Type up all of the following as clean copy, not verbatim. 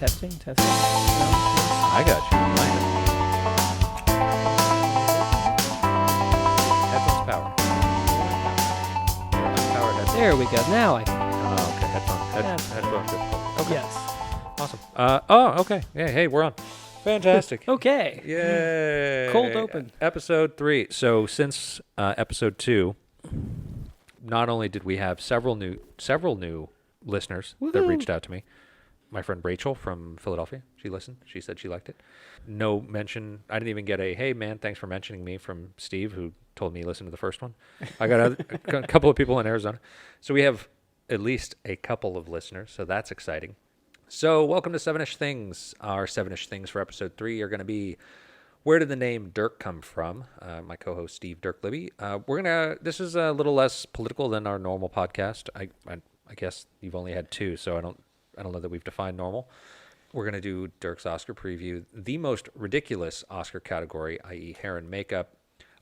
Testing. No. I got you. Headphones power. Unpowered headphones. There we go. Now I can. Oh, okay. Headphones. Okay. Yes. Awesome. Okay. Yeah. Hey, we're on. Fantastic. Okay. Yay. Cold open. Episode 3. So since episode 2, not only did we have several new listeners that reached out to me. My friend Rachel from Philadelphia, she listened. She said she liked it. No mention. I didn't even get a, hey, man, thanks for mentioning me from Steve, who told me he listened to the first one. I got a couple of people in Arizona. So we have at least a couple of listeners, so that's exciting. So welcome to 7-ish Things. Our 7-ish Things for episode 3 are going to be, where did the name Dirk come from? My co-host, Steve Dirk Libby. This is a little less political than our normal podcast. I guess you've only had 2, so I don't know that we've defined normal. We're going to do Dirk's Oscar preview, the most ridiculous Oscar category, i.e. hair and makeup,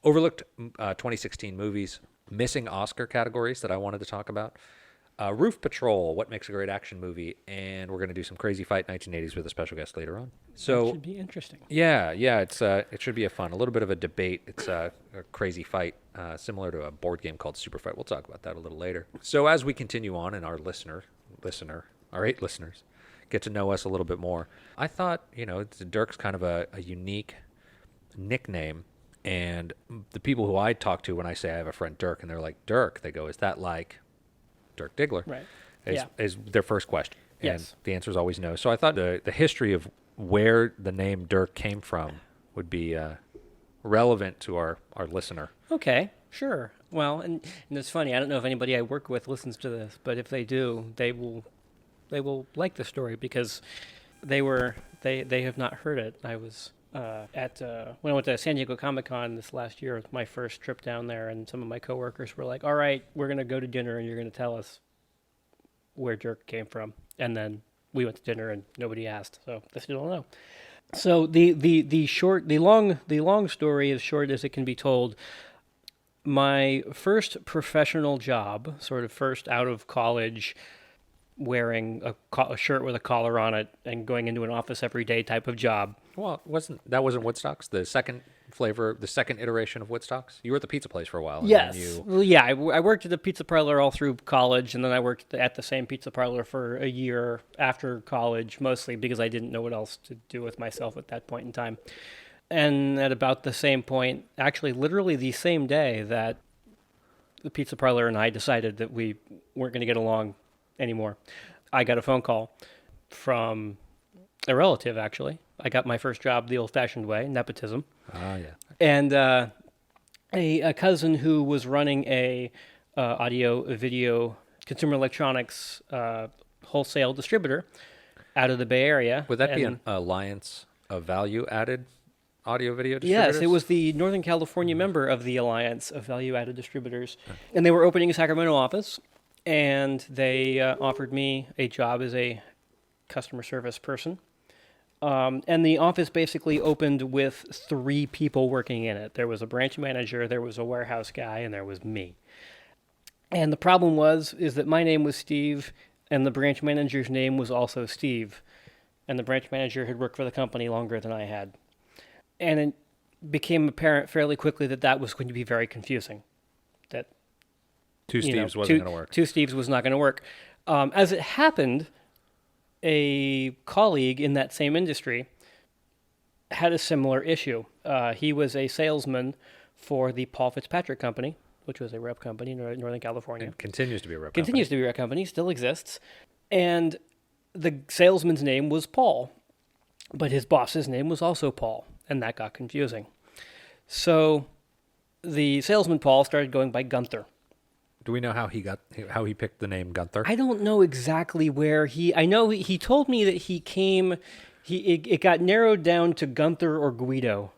overlooked 2016 movies, missing Oscar categories that I wanted to talk about, Roof Patrol, what makes a great action movie, and we're going to do some Crazy Fight 1980s with a special guest later on. So That should be interesting. Yeah, it should be a little bit of a debate. It's a crazy fight, similar to a board game called Super Fight. We'll talk about that a little later. So as we continue on and our our 8 listeners get to know us a little bit more, I thought, Dirk's kind of a unique nickname. And the people who I talk to when I say I have a friend Dirk, and they're like, Dirk, they go, is that like Dirk Diggler? Right. Is their first question. Yes. And the answer is always no. So I thought the history of where the name Dirk came from would be relevant to our listener. Okay, sure. Well, and it's funny. I don't know if anybody I work with listens to this, but if they do, they will like the story because they have not heard it. I was when I went to San Diego Comic-Con this last year, it was my first trip down there, and some of my coworkers were like, all right, we're going to go to dinner and you're going to tell us where Dirk came from. And then we went to dinner and nobody asked, so they still don't know. So the long story, as short as it can be told, my first professional job, sort of first out of college, wearing a shirt with a collar on it and going into an office every day type of job. Well, wasn't Woodstock's the second flavor, the second iteration of Woodstock's? You were at the pizza place for a while. Yes. Well, yeah, I worked at the pizza parlor all through college, and then I worked at the same pizza parlor for a year after college, mostly because I didn't know what else to do with myself at that point in time. And at about the same point, actually literally the same day that the pizza parlor and I decided that we weren't going to get along anymore, I got a phone call from a relative, actually. I got my first job the old-fashioned way, nepotism. Ah, yeah. And a cousin who was running a audio, video, consumer electronics wholesale distributor out of the Bay Area. Would that be an alliance of value-added audio video distributors? Yes, it was the Northern California member of the Alliance of Value-Added Distributors. And they were opening a Sacramento office, and they offered me a job as a customer service person. And the office basically opened with 3 people working in it. There was a branch manager, there was a warehouse guy, and there was me. And the problem is that my name was Steve, and the branch manager's name was also Steve. And the branch manager had worked for the company longer than I had. And it became apparent fairly quickly that was going to be very confusing. That Two Steves wasn't going to work. 2 Steves was not going to work. As it happened, a colleague in that same industry had a similar issue. He was a salesman for the Paul Fitzpatrick Company, which was a rep company in Northern California. And continues to be a rep Continues to be a rep company, still exists. And the salesman's name was Paul, but his boss's name was also Paul, and that got confusing. So the salesman Paul started going by Gunther. Do we know how he picked the name Gunther? I don't know exactly where I know he told me that he came, it got narrowed down to Gunther or Guido.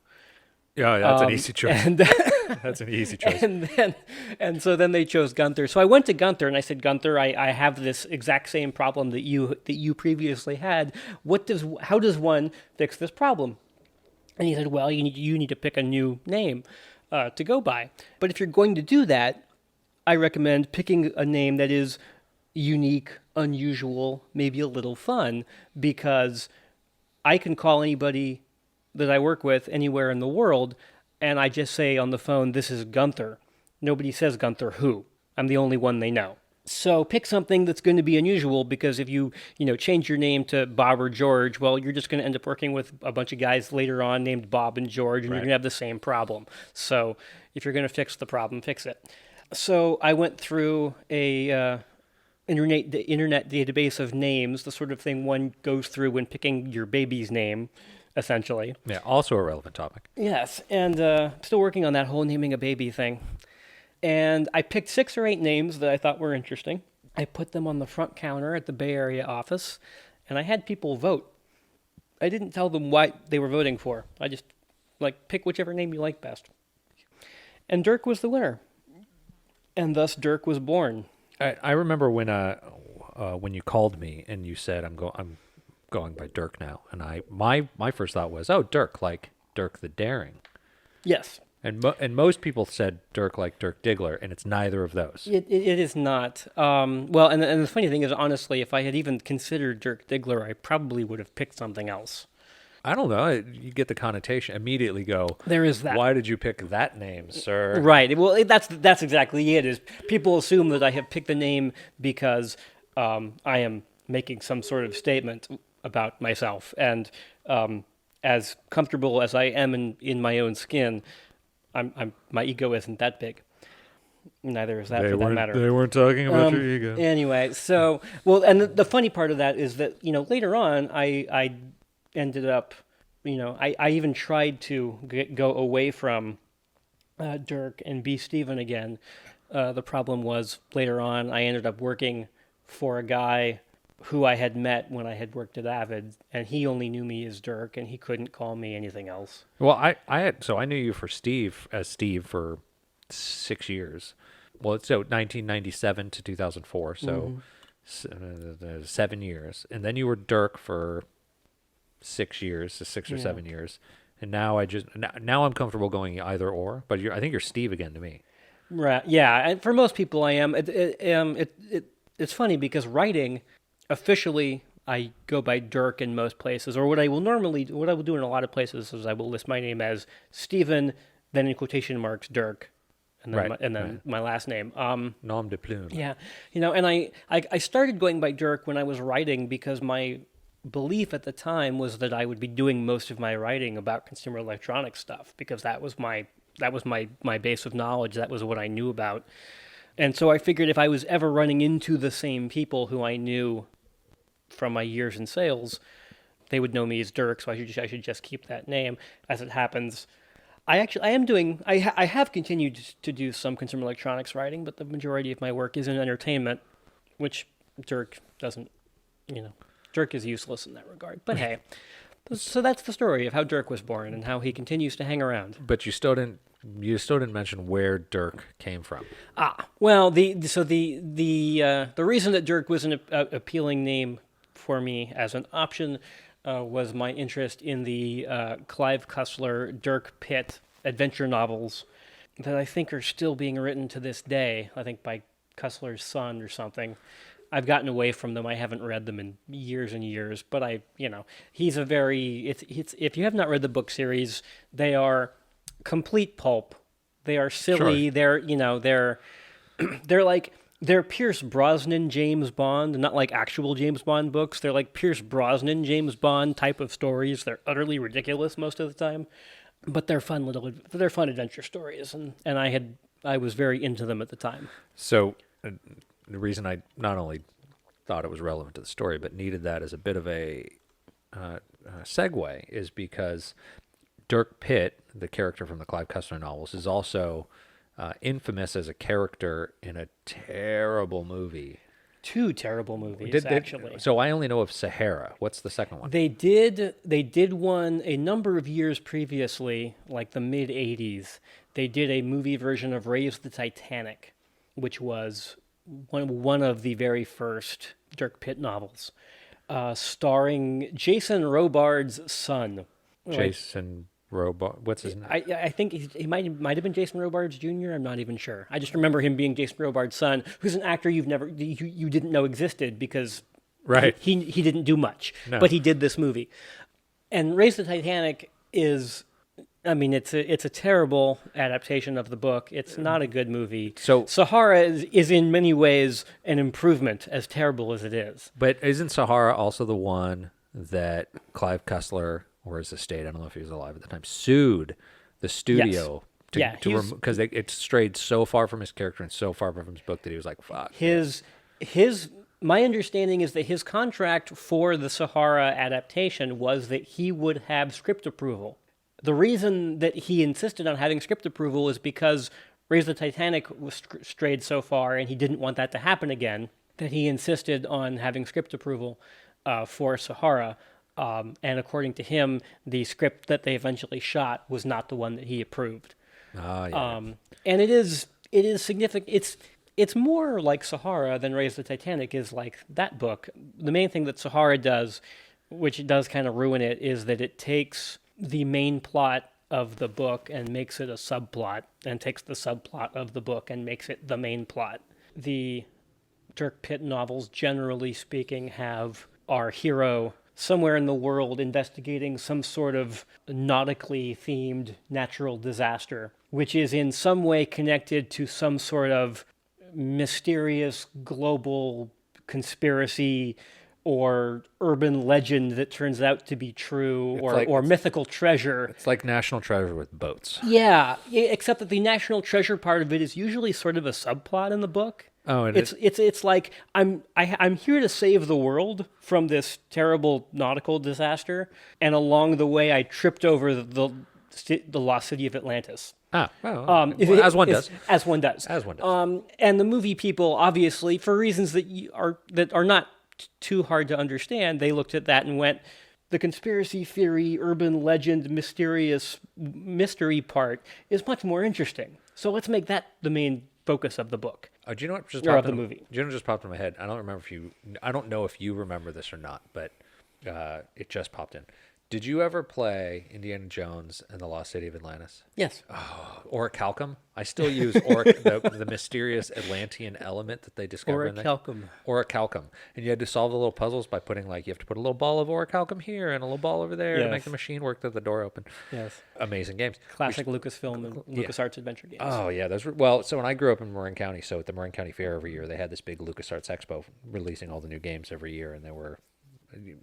Yeah, that's an easy choice. And that's an easy choice. And so then they chose Gunther. So I went to Gunther and I said, Gunther, I have this exact same problem that you previously had. How does one fix this problem? And he said, well, you need to pick a new name to go by. But if you're going to do that, I recommend picking a name that is unique, unusual, maybe a little fun, because I can call anybody that I work with anywhere in the world, and I just say on the phone, "This is Gunther." Nobody says Gunther who. I'm the only one they know. So pick something that's going to be unusual, because if you change your name to Bob or George, well, you're just going to end up working with a bunch of guys later on named Bob and George, and you're Right. going to have the same problem. So if you're going to fix the problem, fix it. So I went through a the internet database of names, the sort of thing one goes through when picking your baby's name, essentially. Yeah, also a relevant topic. Yes, and still working on that whole naming a baby thing. And I picked 6 or 8 names that I thought were interesting. I put them on the front counter at the Bay Area office, and I had people vote. I didn't tell them what they were voting for. I just, pick whichever name you like best. And Dirk was the winner. And thus Dirk was born. I remember when you called me and you said I'm going by Dirk now, and my first thought was, oh, Dirk, like Dirk the Daring. Yes. And most people said Dirk like Dirk Diggler, and it's neither of those. It is not. Well, and the funny thing is, honestly, if I had even considered Dirk Diggler, I probably would have picked something else. I don't know. You get the connotation. Immediately go, There is that. why did you pick that name, sir? Right. Well, that's exactly it. Is people assume that I have picked the name because I am making some sort of statement about myself, and as comfortable as I am in my own skin, my ego isn't that big. Neither is that for that matter. They weren't talking about your ego. Anyway, so and the funny part of that is that later on I ended up, I even tried to go away from Dirk and be Steven again. The problem was later on I ended up working for a guy who I had met when I had worked at Avid, and he only knew me as Dirk, and he couldn't call me anything else. Well, I knew you for Steve for 6 years. Well, it's 1997 to 2004, so 7 years, and then you were Dirk for 6 years, 6 or 7 years, and now now I'm comfortable going either or. But I think you're Steve again to me. Right? Yeah, and for most people I am. It's funny because writing, officially, I go by Dirk in most places, or what I will do in a lot of places is I will list my name as Steven, then in quotation marks Dirk, and then my last name. Nom de plume. Yeah, and I started going by Dirk when I was writing because my belief at the time was that I would be doing most of my writing about consumer electronics stuff, because that was my base of knowledge. That was what I knew about. And so I figured if I was ever running into the same people who I knew from my years in sales, they would know me as Dirk, so I should just keep that name. As it happens, I have continued to do some consumer electronics writing, but the majority of my work is in entertainment, which Dirk doesn't, Dirk is useless in that regard. But hey, so that's the story of how Dirk was born and how he continues to hang around. But you still didn't mention where Dirk came from. Well, the reason that Dirk was an appealing name for me as an option was my interest in the Clive Cussler, Dirk Pitt adventure novels that I think are still being written to this day. I think by Cussler's son or something. I've gotten away from them. I haven't read them in years and years, but he's a very, it's if you have not read the book series, they are complete pulp. They are silly. Sure. They're Pierce Brosnan James Bond, not like actual James Bond books. They're like Pierce Brosnan James Bond type of stories. They're utterly ridiculous most of the time, but they're fun adventure stories, and I was very into them at the time. So the reason I not only thought it was relevant to the story, but needed that as a bit of a segue, is because Dirk Pitt, the character from the Clive Cussler novels, is also infamous as a character in a terrible movie. 2 terrible movies, actually. So I only know of Sahara. What's the second one? They did one a number of years previously, like the mid-'80s. They did a movie version of Raise the Titanic, which was one of the very first Dirk Pitt novels, starring Jason Robards' son. Jason What's his name? I think he might have been Jason Robards Jr. I'm not even sure. I just remember him being Jason Robards' son, who's an actor you didn't know existed because Right. he didn't do much, No. but he did this movie. And Raise the Titanic is, I mean, it's a terrible adaptation of the book. It's not a good movie. So- Sahara is in many ways an improvement, as terrible as it is. But isn't Sahara also the one that Clive Cussler or his estate, I don't know if he was alive at the time, sued the studio because it strayed so far from his character and so far from his book that he was like, fuck. My understanding is that his contract for the Sahara adaptation was that he would have script approval. The reason that he insisted on having script approval is because Raise the Titanic was strayed so far, and he didn't want that to happen again, that he insisted on having script approval for Sahara. And according to him, the script that they eventually shot was not the one that he approved. Oh, yeah. And it is significant. It's more like Sahara than Raise the Titanic is like that book. The main thing that Sahara does, which does kind of ruin it, is that it takes the main plot of the book and makes it a subplot, and takes the subplot of the book and makes it the main plot. The Dirk Pitt novels, generally speaking, have our hero somewhere in the world investigating some sort of nautically themed natural disaster, which is in some way connected to some sort of mysterious global conspiracy or urban legend that turns out to be true, or mythical treasure. It's like National Treasure with boats. Yeah, except that the national treasure part of it is usually sort of a subplot in the book. Oh, and it's like I'm here to save the world from this terrible nautical disaster, and along the way I tripped over the lost city of Atlantis. As one does. As one does. And the movie people, obviously, for reasons that are not too hard to understand, they looked at that and went, the conspiracy theory, urban legend, mysterious mystery part is much more interesting. So let's make that the main focus of the book. Do you know what just Or popped of the movie? Do you know what just popped in my head? I don't know if you remember this or not, but it just popped in. Did you ever play Indiana Jones and the Lost City of Atlantis? Yes. Orichalcum. I still use the mysterious Atlantean element that they discovered in there. Orichalcum. And you had to solve the little puzzles by putting, like, you have to put a little ball of orichalcum here and a little ball over there to make the machine work, that the door open. Yes. Amazing games. Classic Lucasfilm and LucasArts adventure games. Oh, yeah. So when I grew up in Marin County, so at the Marin County Fair every year, they had this big LucasArts Expo releasing all the new games every year, and there were...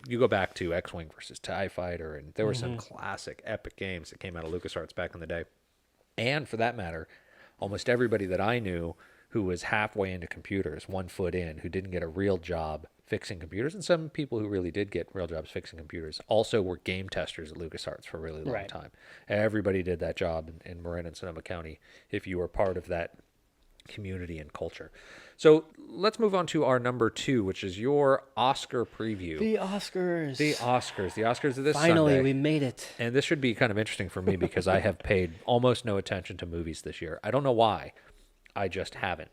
You go back to X-Wing versus TIE Fighter, and there were some classic epic games that came out of LucasArts back in the day. And for that matter, almost everybody that I knew who was halfway into computers, 1 foot in, who didn't get a real job fixing computers, and some people who really did get real jobs fixing computers also were game testers at LucasArts for a really long time. Everybody did that job in Marin and Sonoma County if you were part of that community and culture. So let's move on to our number 2, which is your Oscar preview. The Oscars of this Finally, Sunday. we made it. And this should be kind of interesting for me because I have paid almost no attention to movies this year. I don't know why. I just haven't.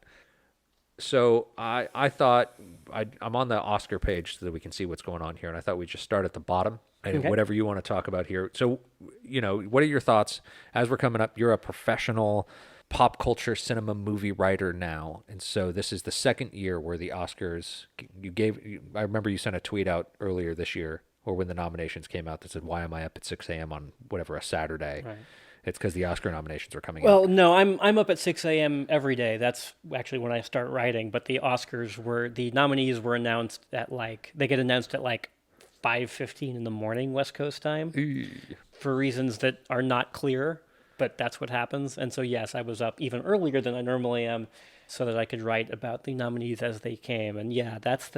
So I thought I'm on the Oscar page so that we can see what's going on here, and I thought we'd just start at the bottom. And whatever you want to talk about here. So, what are your thoughts as we're coming up? You're a professional pop culture cinema movie writer now, and so this is the second year where the Oscars I remember you sent a tweet out earlier this year, or when the nominations came out, that said, why am I up at 6 a.m. on whatever, a Saturday? Right. It's because the Oscar nominations are coming out. Well, no, I'm up at 6 a.m. every day. That's actually when I start writing, but the the nominees were announced at they get announced at 5:15 in the morning West Coast time for reasons that are not clear. But that's what happens. And so, yes, I was up even earlier than I normally am so that I could write about the nominees as they came. And yeah, that's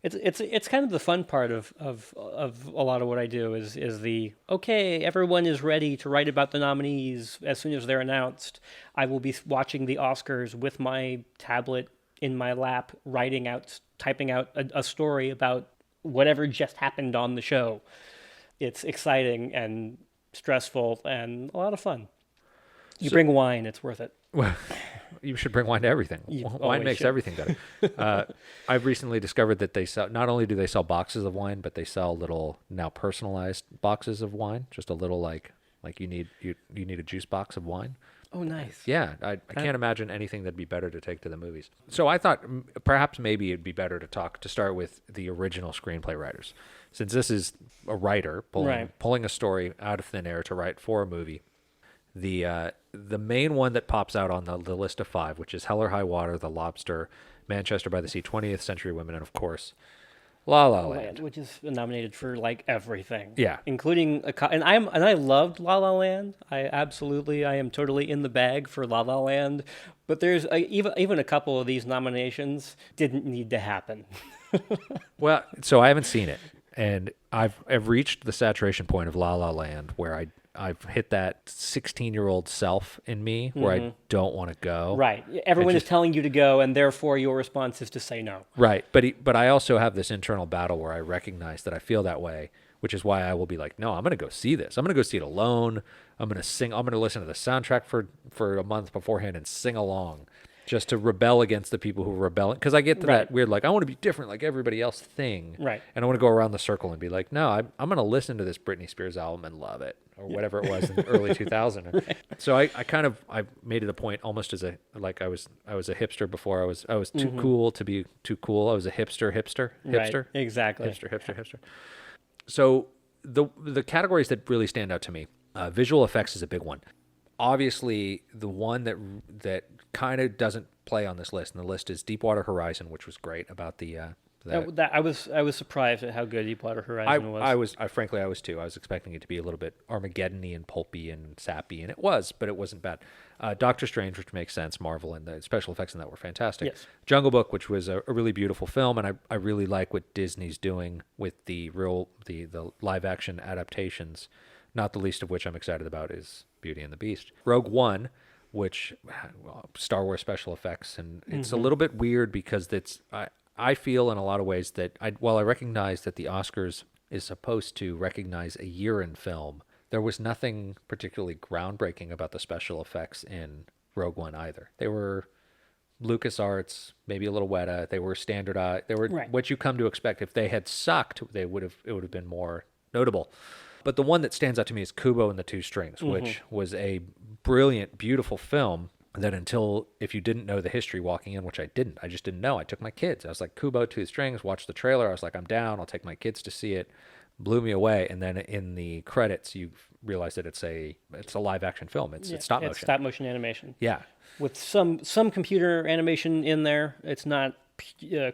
it's kind of the fun part of a lot of what I do is everyone is ready to write about the nominees as soon as they're announced. I will be watching the Oscars with my tablet in my lap, typing out a story about whatever just happened on the show. It's exciting and stressful and a lot of fun. You bring wine, it's worth it. Well, you should bring wine to everything. Wine makes everything better. I've recently discovered that they sell, not only do they sell boxes of wine, but they sell little now personalized boxes of wine, just a little Like you need a juice box of wine. Oh, nice. Yeah, I can't imagine anything that'd be better to take to the movies. So I thought perhaps maybe it'd be better to start with the original screenplay writers, since this is a writer pulling a story out of thin air to write for a movie. The main one that pops out on the list of 5, which is Hell or High Water, The Lobster, Manchester by the Sea, 20th Century Women, and of course, La La Land, Which is nominated for like everything. Yeah. Including and I loved La La Land. I am totally in the bag for La La Land. But there's even a couple of these nominations didn't need to happen. Well, so I haven't seen it, and I've reached the saturation point of La La Land where I've hit that 16-year-old self in me where I don't want to go. Right. Everyone is telling you to go, and therefore your response is to say no. Right. But I also have this internal battle where I recognize that I feel that way, which is why I will be like, no, I'm going to go see this. I'm going to go see it alone. I'm going to sing. I'm going to listen to the soundtrack for a month beforehand and sing along, just to rebel against the people who rebel. Because I get to that weird, like, I want to be different like everybody else thing. Right. And I want to go around the circle and be like, no, I'm going to listen to this Britney Spears album and love it, or whatever it was in the early 2000s. Right. So I made it a point almost as I was a hipster before. I was too cool to be too cool. I was a hipster. Right. Exactly. Hipster. So the categories that really stand out to me, visual effects is a big one. Obviously, the one that kind of doesn't play on this list, and the list is Deepwater Horizon, which was great about the. I was surprised at how good Deepwater Horizon was. Frankly, I was too. I was expecting it to be a little bit Armageddon-y and pulpy and sappy, and it was, but it wasn't bad. Doctor Strange, which makes sense, Marvel, and the special effects in that were fantastic. Yes. Jungle Book, which was a really beautiful film, and I really like what Disney's doing with the live-action adaptations, not the least of which I'm excited about is Beauty and the Beast. Rogue One, which Star Wars special effects, and it's a little bit weird because I feel in a lot of ways that while I recognize that the Oscars is supposed to recognize a year in film, there was nothing particularly groundbreaking about the special effects in Rogue One either. They were LucasArts, maybe a little Weta. They were standardized. They were what you come to expect. If they had sucked, it would have been more notable. But the one that stands out to me is Kubo and the Two Strings, which was a brilliant, beautiful film that if you didn't know the history walking in, which I just didn't know. I took my kids. I was like, Kubo, Two Strings, watched the trailer. I was like, I'm down. I'll take my kids to see it. Blew me away. And then in the credits, you realize that it's a live action film. It's stop motion. It's stop motion animation. Yeah. With some computer animation in there. It's not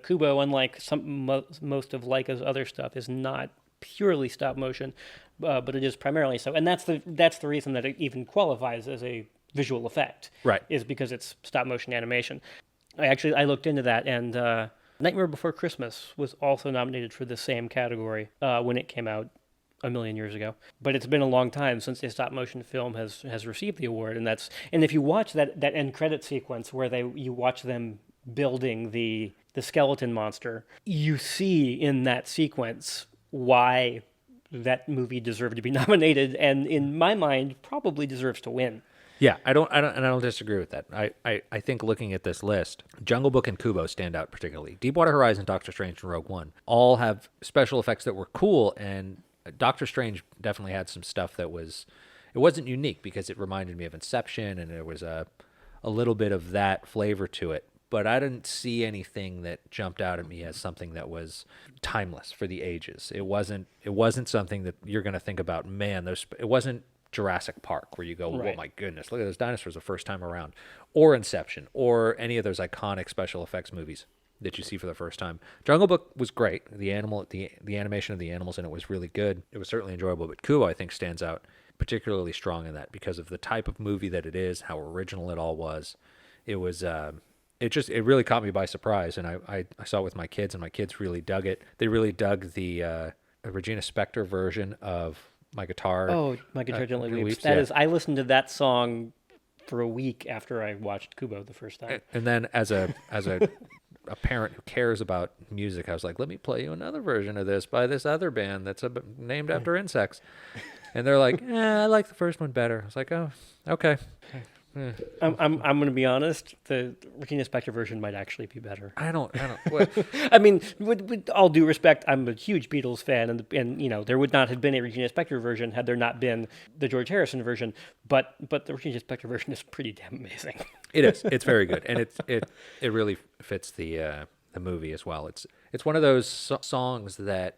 Kubo, unlike most of Leica's other stuff, is not purely stop motion, but it is primarily so. And that's the reason that it even qualifies as a visual effect. Right. Is because it's stop motion animation. I looked into that, and Nightmare Before Christmas was also nominated for the same category when it came out a million years ago. But it's been a long time since a stop motion film has received the award, and if you watch that end credit sequence where you watch them building the skeleton monster, you see in that sequence why that movie deserved to be nominated, and in my mind probably deserves to win. Yeah, I don't disagree with that. I think looking at this list, Jungle Book and Kubo stand out particularly. Deepwater Horizon, Doctor Strange, and Rogue One all have special effects that were cool, and Doctor Strange definitely had some stuff it wasn't unique because it reminded me of Inception, and there was a little bit of that flavor to it. But I didn't see anything that jumped out at me as something that was timeless for the ages. It wasn't something that you're going to think about, man, it wasn't Jurassic Park where you go, oh my goodness, look at those dinosaurs the first time around, or Inception, or any of those iconic special effects movies that you see for the first time. Jungle Book was great. The animation of the animals in it was really good. It was certainly enjoyable, but Kubo I think stands out particularly strong in that because of the type of movie that it is, how original it all was. It was it really caught me by surprise, and I saw it with my kids, and my kids really dug it. They really dug the Regina Spektor version of My Guitar. Oh, My Guitar Gently Weeps. That is, I listened to that song for a week after I watched Kubo the first time. And then as a parent who cares about music, I was like, let me play you another version of this by this other band that's named after insects. And they're like, I like the first one better. I was like, oh, okay. I'm going to be honest. The Regina Spektor version might actually be better. I don't. Well, I mean, with all due respect, I'm a huge Beatles fan, and you know there would not have been a Regina Spektor version had there not been the George Harrison version. But the Regina Spektor version is pretty damn amazing. it is. It's very good, and it really fits the movie as well. It's one of those songs that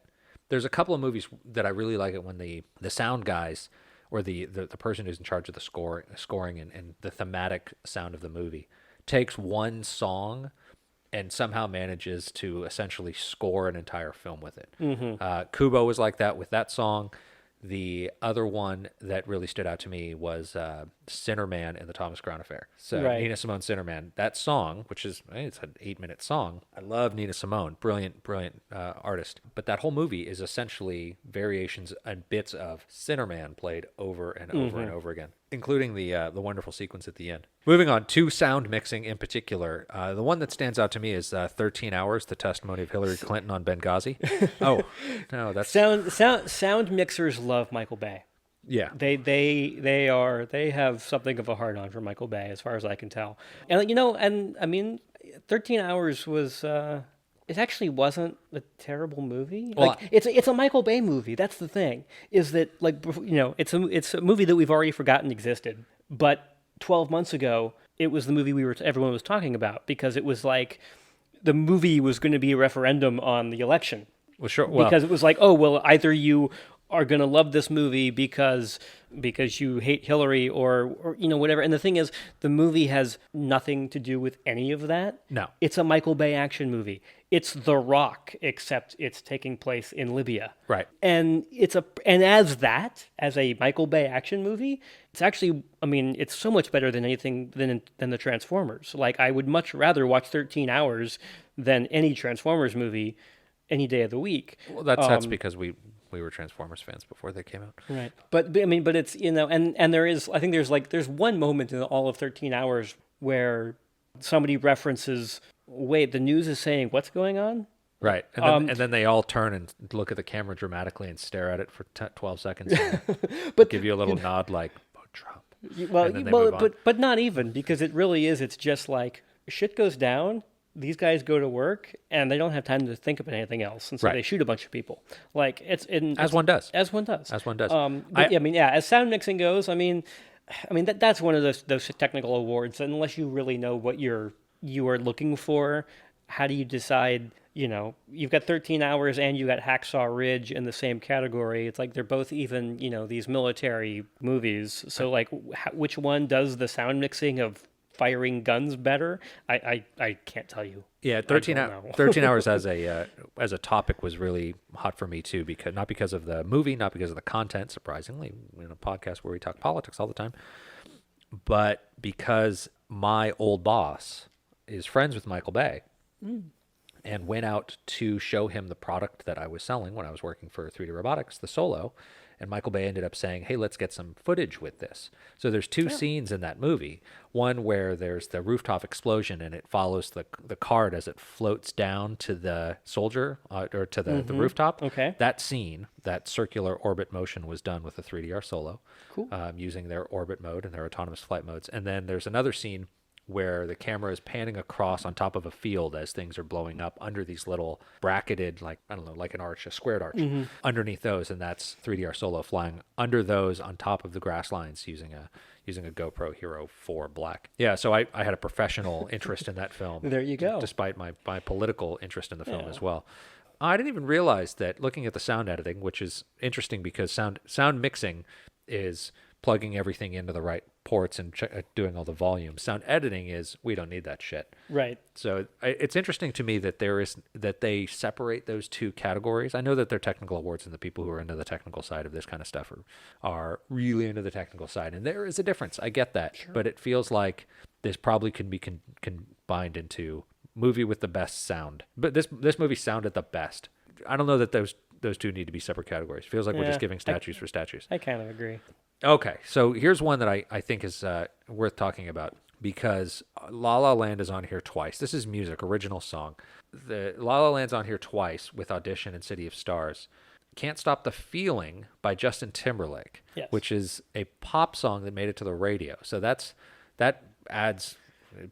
there's a couple of movies that I really like it when the sound guys or the person who's in charge of the scoring and the thematic sound of the movie takes one song and somehow manages to essentially score an entire film with it. Kubo was like that with that song. The other one that really stood out to me was Sinnerman in the Thomas Crown Affair. So Right. Nina Simone Sinnerman, that song, which is, it's an 8-minute song. I love Nina Simone, brilliant artist. But that whole movie is essentially variations and bits of Sinnerman played over and over and over again, including the wonderful sequence at the end. Moving on to sound mixing in particular, the one that stands out to me is 13 Hours, the testimony of Hillary Clinton on Benghazi. Oh, no, that's... Sound mixers love Michael Bay. Yeah. They have something of a hard on for Michael Bay, as far as I can tell. And and I mean, 13 Hours was it actually wasn't a terrible movie. Well, like it's a Michael Bay movie. That's the thing. Is that it's a movie that we've already forgotten existed. But 12 months ago, it was the movie everyone was talking about because it was like the movie was going to be a referendum on the election. Well, sure. Well, Because it was like, oh, well, either you are going to love this movie because you hate Hillary or whatever. And the thing is, the movie has nothing to do with any of that. No. It's a Michael Bay action movie. It's The Rock, except it's taking place in Libya. Right. And as a Michael Bay action movie, it's actually, I mean, it's so much better than anything than the Transformers. Like, I would much rather watch 13 Hours than any Transformers movie any day of the week. Well, that's because we were Transformers fans before they came out. Right. But I mean, but it's, and there's one moment in all of 13 Hours where somebody references, wait, the news is saying what's going on? Right. And then they all turn and look at the camera dramatically and stare at it for 12 seconds and But give you a little nod like, oh, Trump. Well, And then they move on. but not even, because it really is. It's just like shit goes down. These guys go to work and they don't have time to think about anything else, and so Right. they shoot a bunch of people. Like As one does. As one does. I I mean, as sound mixing goes, I mean that's one of those technical awards. Unless you really know what you are looking for, how do you decide? You've got 13 Hours and you got Hacksaw Ridge in the same category. It's like they're both even, these military movies. So like, which one does the sound mixing of firing guns better? I can't tell you. Yeah, 13 Hours as a topic was really hot for me too, because not because of the movie, not because of the content, surprisingly, in a podcast where we talk politics all the time, but because my old boss is friends with Michael Bay and went out to show him the product that I was selling when I was working for 3D Robotics, the Solo. And Michael Bay ended up saying, hey, let's get some footage with this. So there's two scenes in that movie. One where there's the rooftop explosion and it follows the card as it floats down to the soldier or to the rooftop. Okay. That scene, that circular orbit motion was done with the 3DR Solo. Cool. Using their orbit mode and their autonomous flight modes. And then there's another scene where the camera is panning across on top of a field as things are blowing up under these little bracketed, like an arch, a squared arch, underneath those, and that's 3DR Solo flying under those on top of the grass lines using a GoPro Hero 4 Black. Yeah, so I had a professional interest in that film. There you go. Despite my political interest in the film as well. I didn't even realize that looking at the sound editing, which is interesting because sound mixing is plugging everything into the right ports and doing all the volume. Sound editing is, we don't need that shit. Right. So it's interesting to me that they separate those two categories. I know that they're technical awards and the people who are into the technical side of this kind of stuff are really into the technical side. And there is a difference. I get that. Sure. But it feels like this probably can be combined into movie with the best sound. But this movie sounded the best. I don't know that those two need to be separate categories. Feels like we're just giving statues for statues. I kind of agree. Okay, so here's one that I think is worth talking about because La La Land is on here twice. This is music, original song. The La La Land's on here twice with Audition and City of Stars. Can't Stop the Feeling by Justin Timberlake, Yes. which is a pop song that made it to the radio. So that's That adds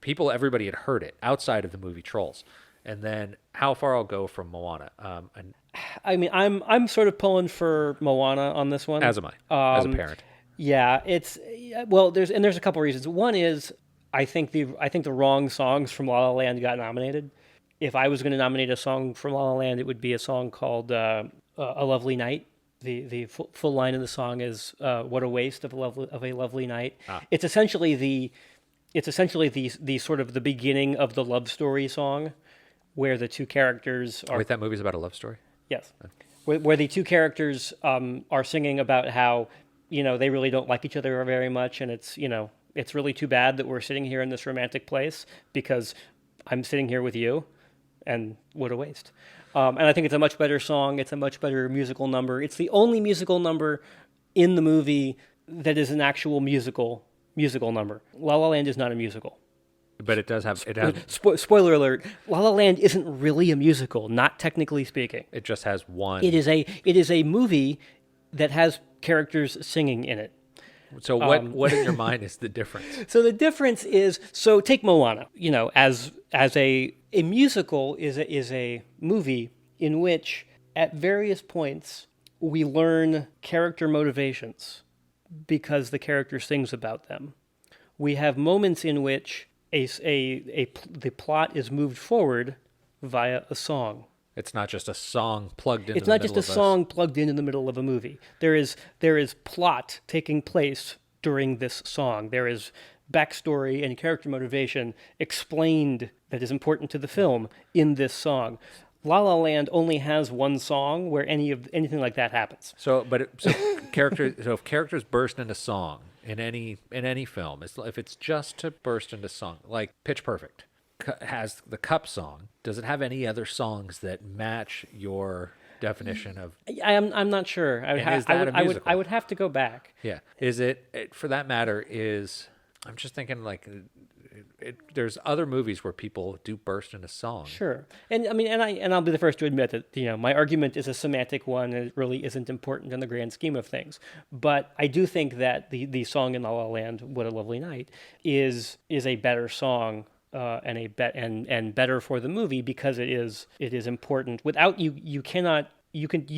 people. Everybody had heard it outside of the movie Trolls, and then how far I'll go from Moana. And I mean, I'm sort of pulling for Moana on this one. as am I, as a parent. Yeah, well, there's a couple reasons. One is I think the wrong songs from La La Land got nominated. If I was going to nominate a song from La La Land, it would be a song called "A Lovely Night." The full line of the song is "What a waste of a lovely night." It's essentially the sort of the beginning of the love story song, where the two characters are. Wait, that movie's about a love story? Yes, where the two characters are singing about how they really don't like each other very much, and it's really too bad that we're sitting here in this romantic place because I'm sitting here with you, and what a waste. And I think it's a much better song. It's a much better musical number. It's the only musical number in the movie that is an actual musical number. La La Land is not a musical. But it does have Spoiler alert: La La Land isn't really a musical, not technically speaking. it just has one. It is a movie that has characters singing in it. So what in your mind is the difference? So the difference is, take Moana. As a musical is a movie in which at various points we learn character motivations because the character sings about them. We have moments in which the plot is moved forward via a song. It's not just a song plugged into It's not just a song plugged in the middle of a movie. There is plot taking place during this song. There is backstory and character motivation explained that is important to the film in this song. La La Land only has one song where anything like that happens. So if characters burst into song in any film, if it's just to burst into song, like Pitch Perfect has the Cup song. Does it have any other songs that match your definition of? I'm not sure. I would have to go back. Yeah. Is it for that matter? I'm just thinking like. There's other movies where people do burst into song. Sure, and I mean, and I'll be the first to admit that my argument is a semantic one, and it really isn't important in the grand scheme of things. But I do think that the song in La La Land, "What a Lovely Night," is a better song and better for the movie because it is important. Without you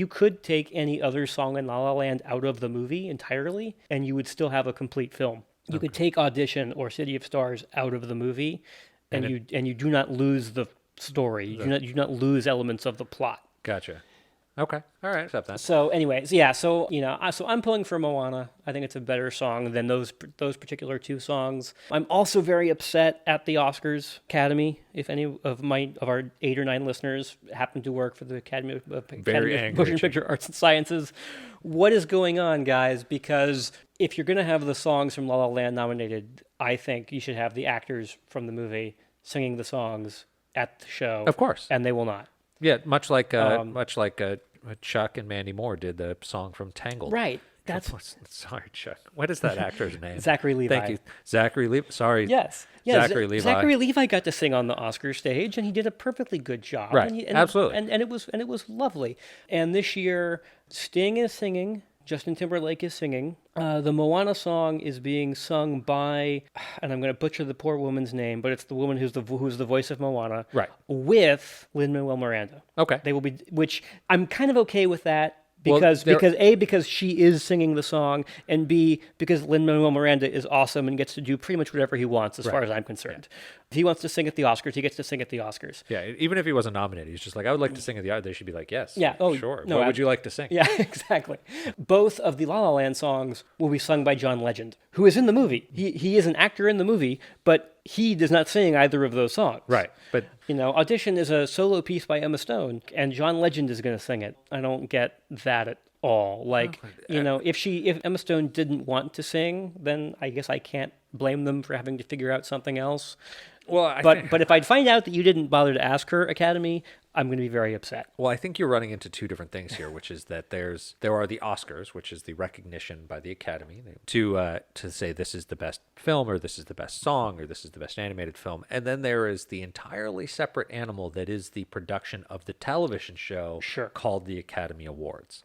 could take any other song in La La Land out of the movie entirely, and you would still have a complete film. You could take Audition or City of Stars out of the movie, and you do not lose the story. You do not lose elements of the plot. Gotcha. Okay. All right. Accept that. So, anyways, yeah. So I'm pulling for Moana. I think it's a better song than those particular two songs. I'm also very upset at the Oscars Academy. If any of our 8 or 9 listeners happen to work for the Academy of Motion Picture Arts and Sciences, what is going on, guys? Because if you're going to have the songs from La La Land nominated, I think you should have the actors from the movie singing the songs at the show. Of course. And they will not. Yeah, much like Chuck and Mandy Moore did the song from Tangled. Right. Sorry, Chuck. What is that actor's name? Zachary Levi. Thank you. Zachary Levi. Sorry. Yes. Zachary Levi. Zachary Levi got to sing on the Oscar stage, and he did a perfectly good job. Right. Absolutely. And it was lovely. And this year, Sting is singing. Justin Timberlake is singing. The Moana song is being sung by, and I'm going to butcher the poor woman's name, but it's the woman who's the voice of Moana. Right. Lin-Manuel Miranda. Okay. They will be, which I'm kind of okay with that. Because because she is singing the song, and B, because Lin-Manuel Miranda is awesome and gets to do pretty much whatever he wants as far as I'm concerned. If he wants to sing at the Oscars, he gets to sing at the Oscars. Yeah, even if he wasn't nominated, he's just like, I would like to sing at the Oscars. They should be like, yes. Yeah. Oh, sure. No, what would you like to sing? Yeah, exactly. Both of the La La Land songs will be sung by John Legend, who is in the movie. He is an actor in the movie, but he does not sing either of those songs. Right. But Audition is a solo piece by Emma Stone, and John Legend is going to sing it. I don't get that at all. Like, if Emma Stone didn't want to sing, then I guess I can't blame them for having to figure out something else. Well, but if I'd find out that you didn't bother to ask her, Academy, I'm going to be very upset. Well, I think you're running into two different things here, which is that there are the Oscars, which is the recognition by the Academy to say this is the best film, or this is the best song, or this is the best animated film, and then there is the entirely separate animal that is the production of the television show called the Academy Awards.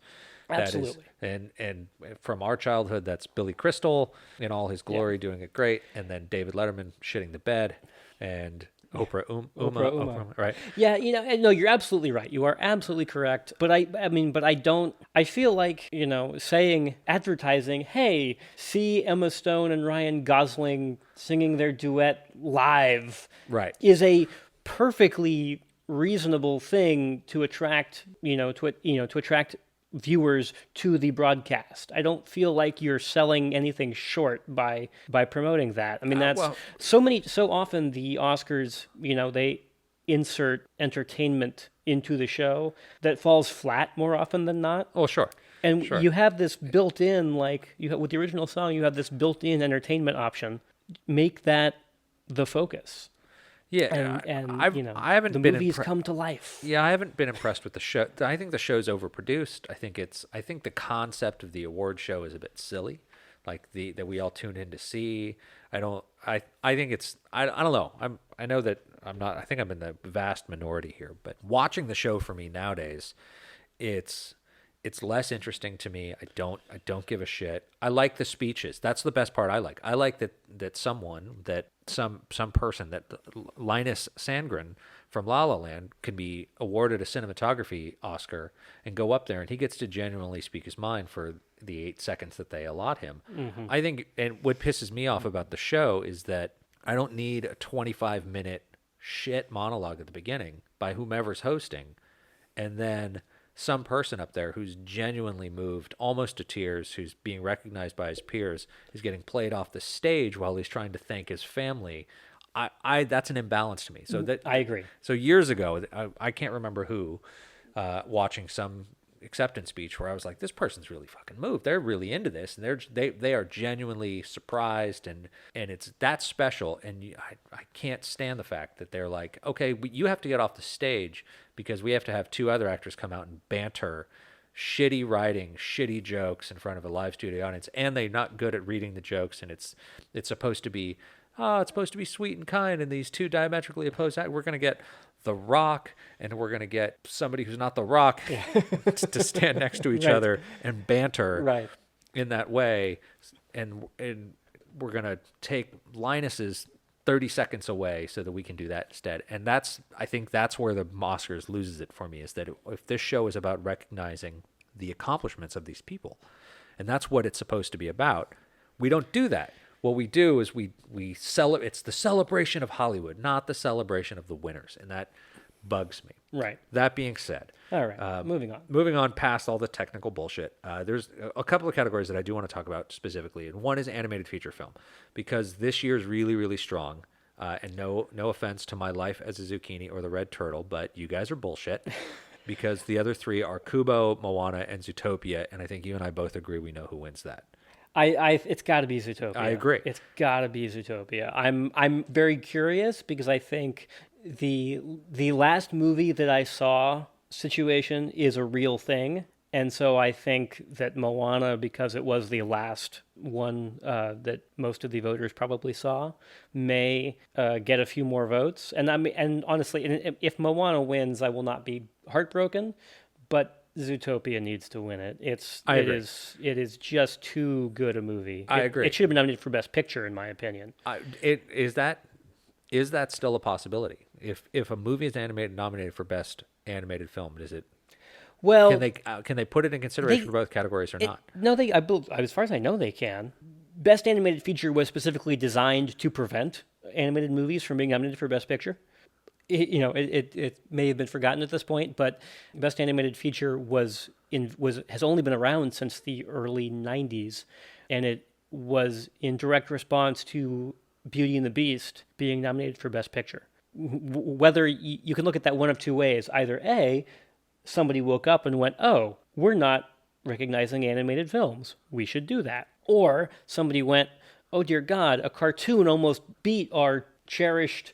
Absolutely. And from our childhood, that's Billy Crystal in all his glory, doing it great, and then David Letterman shitting the bed, and Oprah Uma, right? Yeah, and no, you're absolutely right. You are absolutely correct. But I feel like, saying, advertising, hey, see Emma Stone and Ryan Gosling singing their duet live, Right. is a perfectly reasonable thing to attract, to attract viewers to the broadcast. I don't feel like you're selling anything short by promoting that. I mean, that's so often the Oscars, they insert entertainment into the show that falls flat more often than not. Oh, sure. And Sure. you have this built-in, with the original song, you have this built-in entertainment option. Make that the focus. Yeah, And I haven't the been movies come to life. Yeah, I haven't been impressed with the show. I think the show's overproduced. I think the concept of the award show is a bit silly, like that we all tune in to see. I think it's I don't know. I know that I'm not. I think I'm in the vast minority here, but watching the show for me nowadays, it's less interesting to me. I don't give a shit. I like the speeches. That's the best part I like. I like that some person, that Linus Sandgren from La La Land can be awarded a cinematography Oscar and go up there and he gets to genuinely speak his mind for the 8 seconds that they allot him. Mm-hmm. I think, and what pisses me off about the show is that I don't need a 25-minute shit monologue at the beginning by whomever's hosting, and then some person up there who's genuinely moved almost to tears, who's being recognized by his peers, is getting played off the stage while he's trying to thank his family. That's an imbalance to me. So that I agree. So years ago, I can't remember who, watching some acceptance speech where I was like, this person's really fucking moved. They're really into this, and they are genuinely surprised, and that's special. And I can't stand the fact that they're like, okay, you have to get off the stage because we have to have 2 other actors come out and banter shitty writing, shitty jokes in front of a live studio audience, and they're not good at reading the jokes, and it's supposed to be sweet and kind, and these 2 diametrically opposed actors, we're going to get The Rock, and we're going to get somebody who's not The Rock to stand next to each other and banter in that way, and we're going to take Linus's 30 seconds away so that we can do that instead. And I think that's where the Oscars loses it for me, is that if this show is about recognizing the accomplishments of these people, and that's what it's supposed to be about, we don't do that. What we do is we celebrate. It's the celebration of Hollywood, not the celebration of the winners, and that bugs me. Right. That being said, all right, moving on. Moving on past all the technical bullshit, there's a couple of categories that I do want to talk about specifically, and one is animated feature film, because this year is really, really strong. And no offense to My Life as a Zucchini or The Red Turtle, but you guys are bullshit. Because the other 3 are Kubo, Moana, and Zootopia, and I think you and I both agree we know who wins that. It's got to be Zootopia. I agree. It's got to be Zootopia. I'm very curious because I think the last movie that I saw situation is a real thing, and so I think that Moana, because it was the last one that most of the voters probably saw, may get a few more votes. And honestly, if Moana wins, I will not be heartbroken, but Zootopia needs to win it. It is just too good a movie. I agree. It should have been nominated for Best Picture, in my opinion. Is that still a possibility? If a movie is nominated for Best Animated Film, is it? Well, can they put it in consideration for both categories or not? No, as far as I know, they can. Best Animated Feature was specifically designed to prevent animated movies from being nominated for Best Picture. It may have been forgotten at this point, but Best Animated Feature has only been around since the early 90s, and it was in direct response to Beauty and the Beast being nominated for Best Picture. Whether you can look at that one of 2 ways. Either A, somebody woke up and went, oh, we're not recognizing animated films, we should do that. Or somebody went, oh dear God, a cartoon almost beat our cherished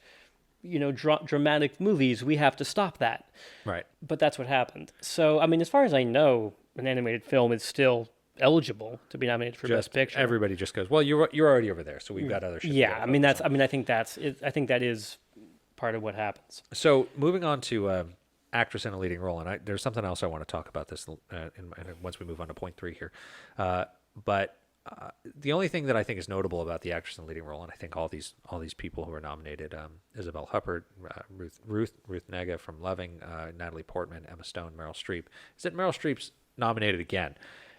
dramatic movies, we have to stop that. Right. But that's what happened. So, I mean, as far as I know, an animated film is still eligible to be nominated for Best Picture. Everybody just goes, well, you're already over there, so we've got other shit. Yeah, I think that is part of what happens. So, moving on to actress in a leading role, and there's something else I want to talk about this once we move on to point 3 here. But the only thing that I think is notable about the actress in the leading role, and I think all these people who are nominated, Isabel Huppert, Ruth Negga from Loving, Natalie Portman, Emma Stone, Meryl Streep, is that Meryl Streep's nominated again.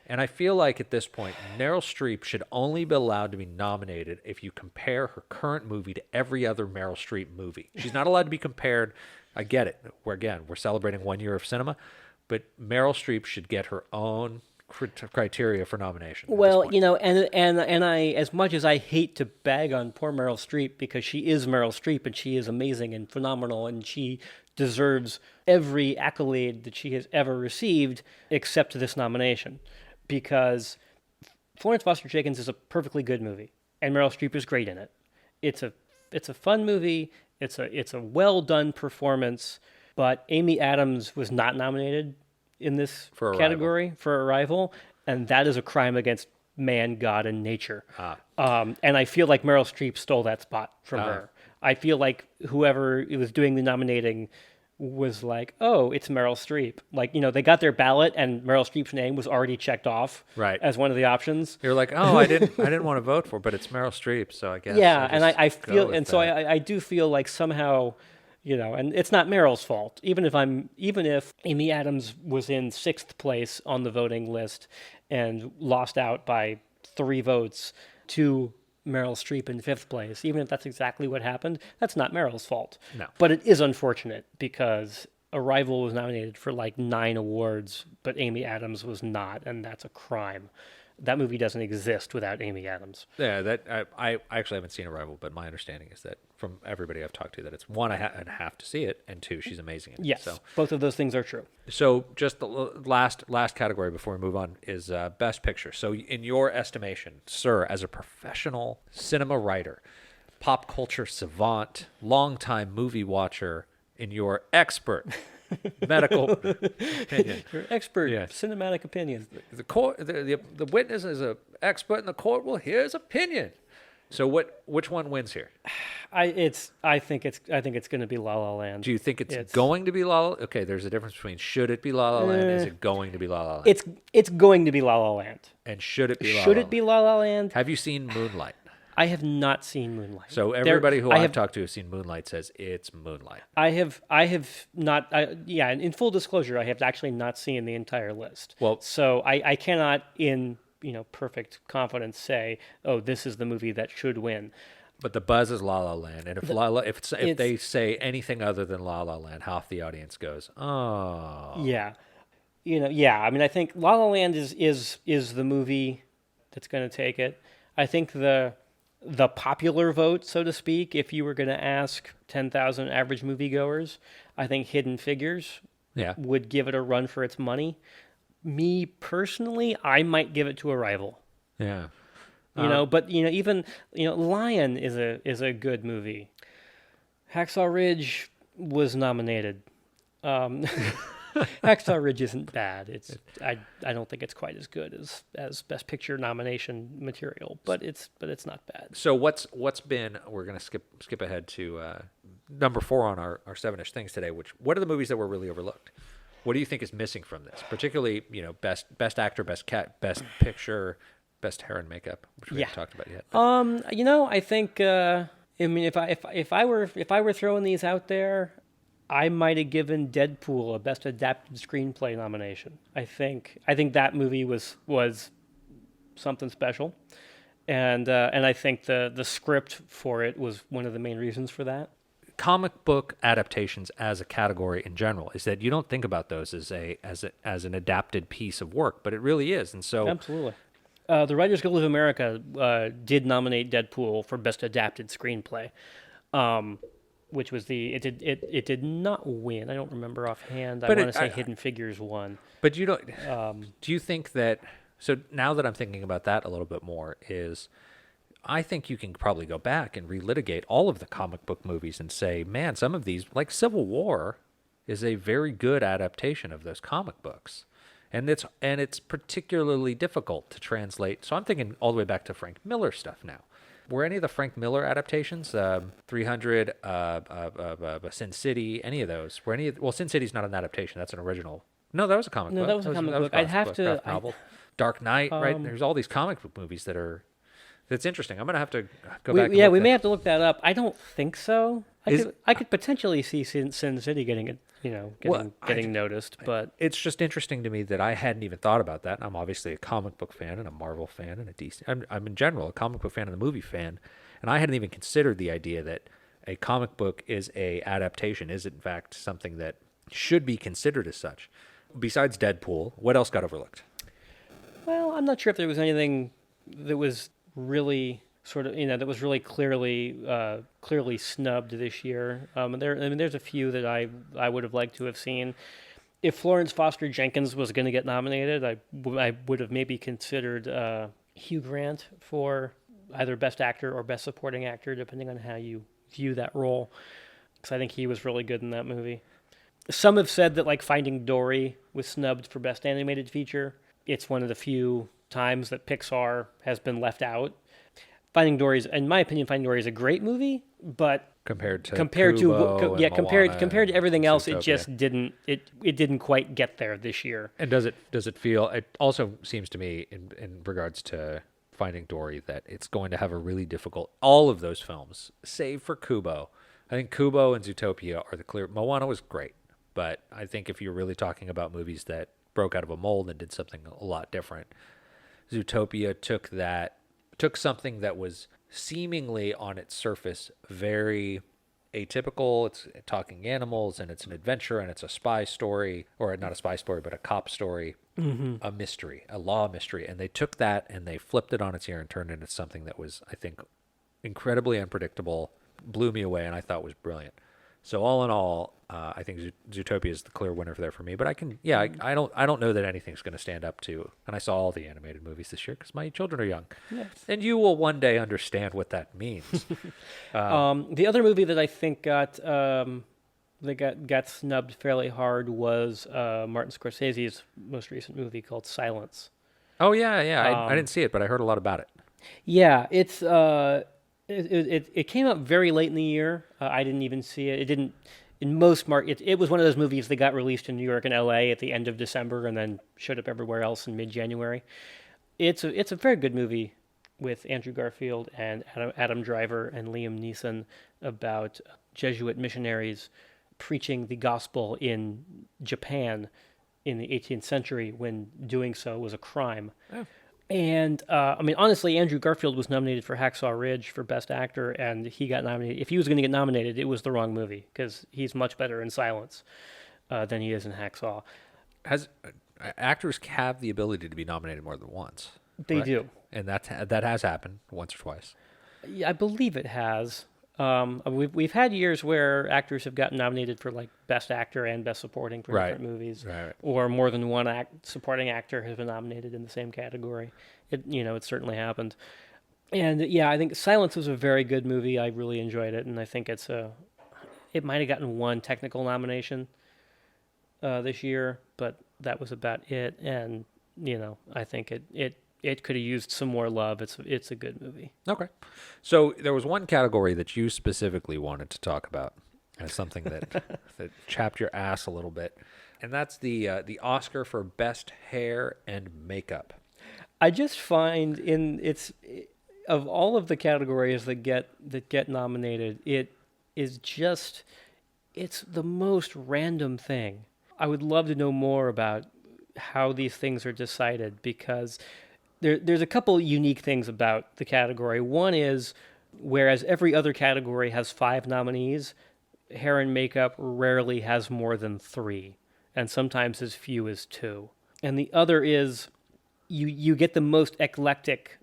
And I feel like at this point, Meryl Streep should only be allowed to be nominated if you compare her current movie to every other Meryl Streep movie. She's not allowed to be compared. I get it. We're celebrating 1 year of cinema, but Meryl Streep should get her own criteria for nomination. Well, and I, as much as I hate to bag on poor Meryl Streep, because she is Meryl Streep and she is amazing and phenomenal and she deserves every accolade that she has ever received except this nomination, because Florence Foster Jenkins is a perfectly good movie and Meryl Streep is great in it. It's a fun movie. It's a well done performance, but Amy Adams was not nominated in this category for Arrival, and that is a crime against man, God, and nature. And I feel like Meryl Streep stole that spot from her. I feel like whoever was doing the nominating was like, oh, it's Meryl Streep. Like, they got their ballot and Meryl Streep's name was already checked off as one of the options. You're like, oh, I didn't want to vote for, but it's Meryl Streep, so I guess. Yeah, and I feel, and so I do feel like somehow, and it's not Meryl's fault. Even if Amy Adams was in 6th place on the voting list and lost out by 3 votes to Meryl Streep in 5th place, even if that's exactly what happened, that's not Meryl's fault. No. But it is unfortunate because Arrival was nominated for like 9 awards, but Amy Adams was not, and that's a crime. That movie doesn't exist without Amy Adams. Yeah, I actually haven't seen Arrival, but my understanding is that from everybody I've talked to, that it's 1, I have to see it, and 2, she's amazing in it. Yes, so both of those things are true. So just the last category before we move on is Best Picture. So in your estimation, sir, as a professional cinema writer, pop culture savant, longtime movie watcher, in your expert medical opinion. Your expert cinematic opinion. The court, the witness is an expert, and the court will hear his opinion. So which one wins here? I think it's going to be La La Land. Do you think it's going to be La La? Okay, there's a difference between should it be La La Land? Is it going to be La La Land? It's going to be La La Land. And should it be La La Land? Should it be La La Land? Have you seen Moonlight? I have not seen Moonlight. So everybody who I've talked to has seen Moonlight says it's Moonlight. I have not. In full disclosure, I have actually not seen the entire list. Well, so I cannot, in perfect confidence, say, oh, this is the movie that should win. But the buzz is La La Land, and if they say anything other than La La Land, half the audience goes, oh. Yeah, I mean, I think La La Land is the movie that's going to take it. I think the popular vote, so to speak, if you were going to ask 10,000 average moviegoers, I think Hidden Figures would give it a run for its money. Me personally, I might give it to Arrival. Yeah. But even Lion is a good movie. Hacksaw Ridge was nominated. Hacksaw Ridge isn't bad. I don't think it's quite as good as Best Picture nomination material, but it's not bad. So what's been? We're gonna skip ahead to number 4 on our 7-ish things today. What are the movies that were really overlooked? What do you think is missing from this? Particularly, best actor, best picture, best hair and makeup, which we haven't talked about yet. I think. I mean, if I were throwing these out there, I might have given Deadpool a Best Adapted Screenplay nomination. I think that movie was something special, and I think the script for it was one of the main reasons for that. Comic book adaptations as a category in general is that you don't think about those as an adapted piece of work, but it really is, and so absolutely. The Writers Guild of America did nominate Deadpool for Best Adapted Screenplay. Which was it did not win. I don't remember offhand. But I want to say Hidden Figures won. But you don't. Do you think that? So now that I'm thinking about that a little bit more, I think you can probably go back and relitigate all of the comic book movies and say, man, some of these, like Civil War, is a very good adaptation of those comic books, and it's particularly difficult to translate. So I'm thinking all the way back to Frank Miller stuff now. were any of the Frank Miller adaptations, 300, Sin City, any of those? Well, Sin City's not an adaptation. That's an original. No, that was a comic book. No, that was a comic book. I'd have to. graphic novel. Dark Knight, right? There's all these comic book movies that's interesting. I'm going to have to go back. We may have to look that up. I don't think so. I could potentially see Sin City getting noticed, but it's just interesting to me that I hadn't even thought about that. And I'm obviously a comic book fan and a Marvel fan and a DC. I'm in general a comic book fan and a movie fan, and I hadn't even considered the idea that a comic book is a adaptation, is in fact something that should be considered as such. Besides Deadpool, what else got overlooked? well, I'm not sure if there was anything that was really that was really clearly snubbed this year. There's a few that I would have liked to have seen. If Florence Foster Jenkins was going to get nominated, I would have maybe considered Hugh Grant for either Best Actor or Best Supporting Actor, depending on how you view that role, because I think he was really good in that movie. Some have said that like Finding Dory was snubbed for Best Animated Feature. It's one of the few times that Pixar has been left out. In my opinion, Finding Dory is a great movie, but compared to everything else, Zootopia. it just didn't quite get there this year. And does it feel? It also seems to me, in regards to Finding Dory, that it's going to have a really difficult. All of those films, save for Kubo, I think Kubo and Zootopia are the clear. Moana was great, but I think if you're really talking about movies that broke out of a mold and did something a lot different, Zootopia took something that was seemingly on its surface very atypical. It's talking animals and it's an adventure and it's a spy story, or not a spy story, but a cop story, a mystery, a law mystery. And they took that and they flipped it on its ear and turned it into something that was, I think, incredibly unpredictable, blew me away, and I thought was brilliant. So all in all, I think Zootopia is the clear winner there for me. But I don't know that anything's going to stand up to. And I saw all the animated movies this year because my children are young, and you will one day understand what that means. The other movie that I think got snubbed fairly hard was Martin Scorsese's most recent movie called Silence. Oh yeah. I didn't see it, but I heard a lot about it. Yeah, it's it came out very late in the year. I didn't even see it. It didn't. In most it was one of those movies that got released in New York and L.A. at the end of December and then showed up everywhere else in mid-January. It's a very good movie with Andrew Garfield and Adam Driver and Liam Neeson about Jesuit missionaries preaching the gospel in Japan in the 18th century when doing so was a crime. Oh. And, honestly, Andrew Garfield was nominated for Hacksaw Ridge for Best Actor, and he got nominated. If he was going to get nominated, it was the wrong movie, because he's much better in Silence than he is in Hacksaw. Actors have the ability to be nominated more than once. They do. And that has happened once or twice. Yeah, I believe it has. We've had years where actors have gotten nominated for like Best Actor and Best Supporting for different movies, or more than one supporting actor has been nominated in the same category. It certainly happened, and I think Silence was a very good movie. I really enjoyed it, and I think it might have gotten one technical nomination this year, but that was about it. And I think it could have used some more love. It's a good movie. Okay. So there was one category that you specifically wanted to talk about as something that chapped your ass a little bit, and that's the Oscar for Best Hair and Makeup. I just find of all of the categories that get nominated, it's the most random thing. I would love to know more about how these things are decided, because there's a couple unique things about the category. One is, whereas every other category has 5 nominees, hair and makeup rarely has more than 3, and sometimes as few as 2. And the other is, you get the most eclectic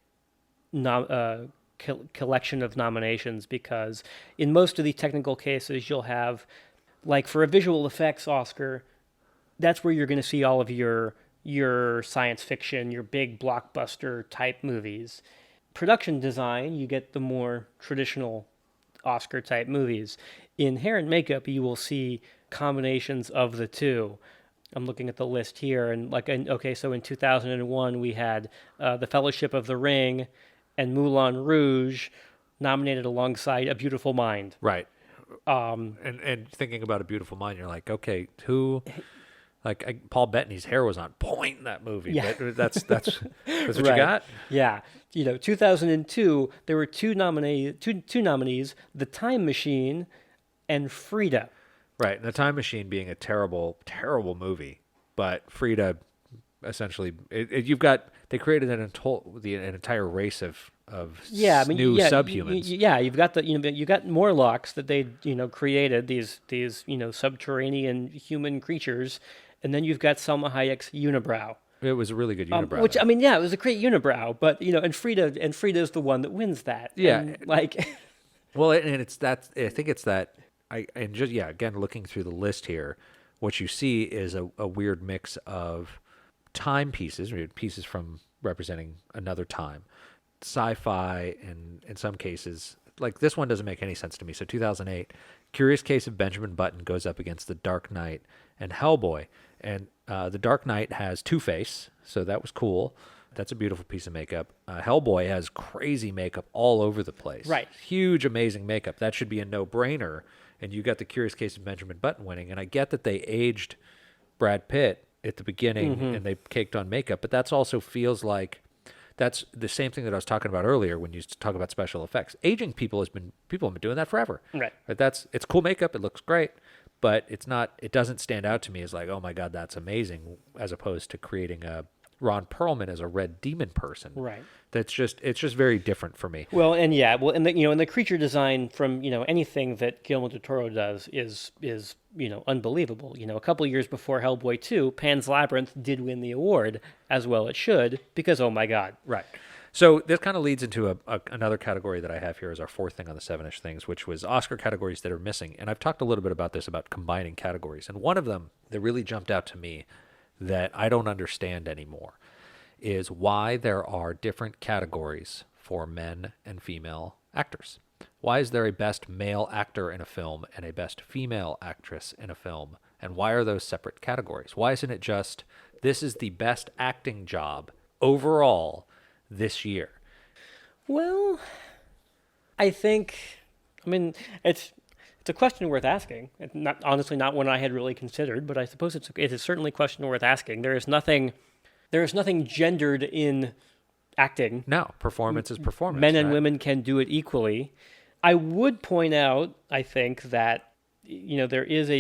collection of nominations, because in most of the technical cases you'll have, like for a visual effects Oscar, that's where you're going to see all of your science fiction, your big blockbuster type movies. Production design, you get the more traditional Oscar type movies. In hair and makeup, you will see combinations of the two. I'm looking at the list here, and so in 2001 we had The Fellowship of the Ring and Moulin Rouge nominated alongside A Beautiful Mind. Right. And thinking about A Beautiful Mind, you're like, okay, who? Like Paul Bettany's hair was on point in that movie. Yeah. But that's what you Right. got. Yeah. 2002, there were two nominees, The Time Machine and Frida. Right. And The Time Machine being a terrible, terrible movie, but Frida, essentially, they created an entire race of new subhumans. You've got you got Morlocks that they created, these subterranean human creatures, and then you've got Salma Hayek's Unibrow. It was a really good unibrow. Which, I mean, yeah, it was a great unibrow, but and Frida's the one that wins that. Yeah. And, like Well, and it's that, I think it's that, again, looking through the list here, what you see is a weird mix of time pieces, pieces from representing another time, sci-fi, and in some cases, like this one doesn't make any sense to me. So 2008, Curious Case of Benjamin Button goes up against The Dark Knight and Hellboy. And The Dark Knight has Two-Face, so that was cool. That's a beautiful piece of makeup. Hellboy has crazy makeup all over the place. Right. Huge, amazing makeup. That should be a no-brainer. And you got The Curious Case of Benjamin Button winning. And I get that they aged Brad Pitt at the beginning and they caked on makeup, but that's also feels like that's the same thing that I was talking about earlier when you talk about special effects. Aging people have been doing that forever. Right. It's cool makeup. It looks great, but it doesn't stand out to me as like, oh my God, that's amazing, as opposed to creating a Ron Perlman as a red demon person. Right. It's just very different for me. Well, and the creature design from anything that Guillermo del Toro does is unbelievable. A couple of years before Hellboy 2, Pan's Labyrinth did win the award, as well it should, because oh my God. Right. So this kind of leads into another category that I have here as our fourth thing on the 7-ish things, which was Oscar categories that are missing. And I've talked a little bit about this, about combining categories. And one of them that really jumped out to me that I don't understand anymore is why there are different categories for men and female actors. Why is there a best male actor in a film and a best female actress in a film? And why are those separate categories? Why isn't it just, this is the best acting job overall this year? Well, it's a question worth asking. It's honestly not one I had really considered, but I suppose it is certainly a question worth asking. There is nothing gendered in acting. No, performance is performance. Men and women can do it equally. I would point out, I think, that there is